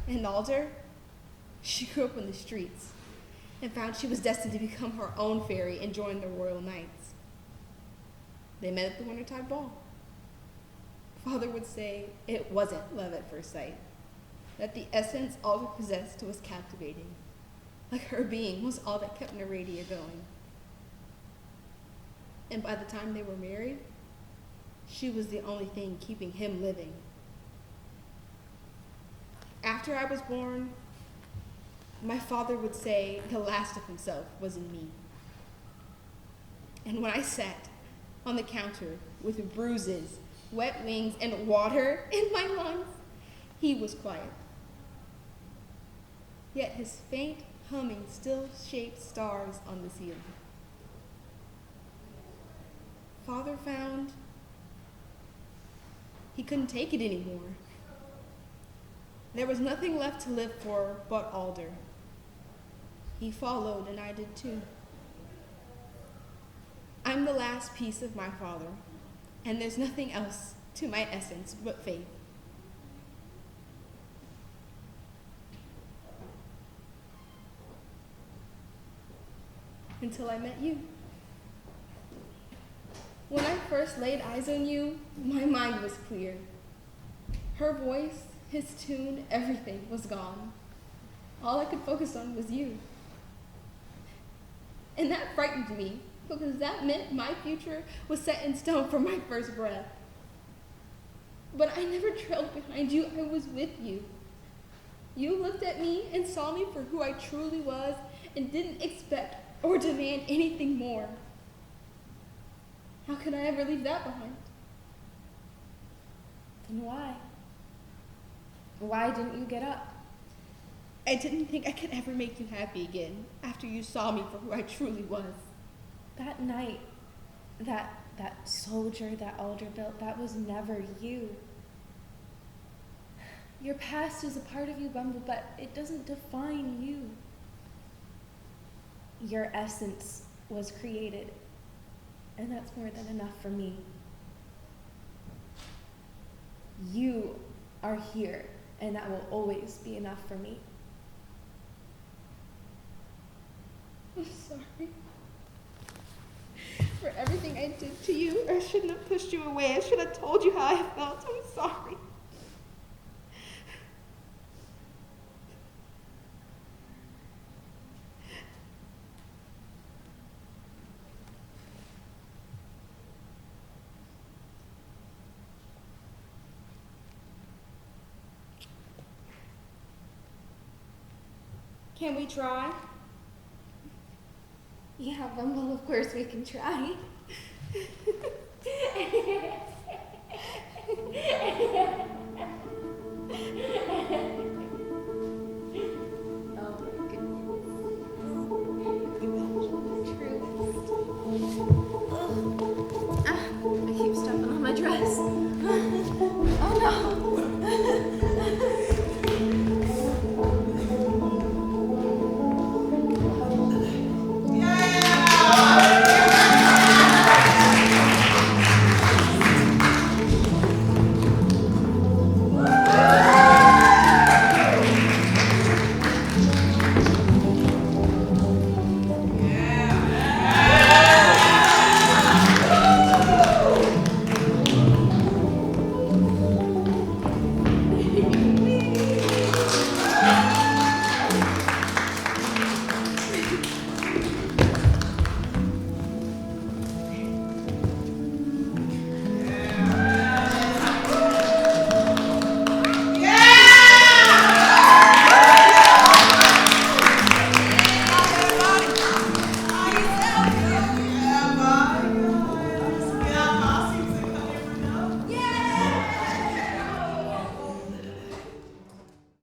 And Alder, she grew up in the streets and found she was destined to become her own fairy and join the royal knights. They met at the Wintertide Ball. Father would say it wasn't love at first sight, that the essence Alder possessed was captivating, like her being was all that kept Neradia going. And by the time they were married, she was the only thing keeping him living. After I was born, my father would say the last of himself was in me. And when I sat on the counter with bruises, wet wings, and water in my lungs, he was quiet. Yet his faint humming still shaped stars on the ceiling. Father found he couldn't take it anymore. There was nothing left to live for but Alder. He followed, and I did too. I'm the last piece of my father, and there's nothing else to my essence but faith. Until I met you. When I first laid eyes on you, my mind was clear. Her voice, his tune, everything was gone. All I could focus on was you. And that frightened me, because that meant my future was set in stone from my first breath. But I never trailed behind you, I was with you. You looked at me and saw me for who I truly was and didn't expect or demand anything more. How could I ever leave that behind? Then why? Why didn't you get up? I didn't think I could ever make you happy again after you saw me for who I truly was. That night, that soldier that Alder built, that was never you. Your past is a part of you, Bumble, but it doesn't define you. Your essence was created, and that's more than enough for me. You are here, and that will always be enough for me. I'm sorry for everything I did to you. I shouldn't have pushed you away. I should have told you how I felt. I'm sorry. Can we try? Yeah, Bumble, of course we can try.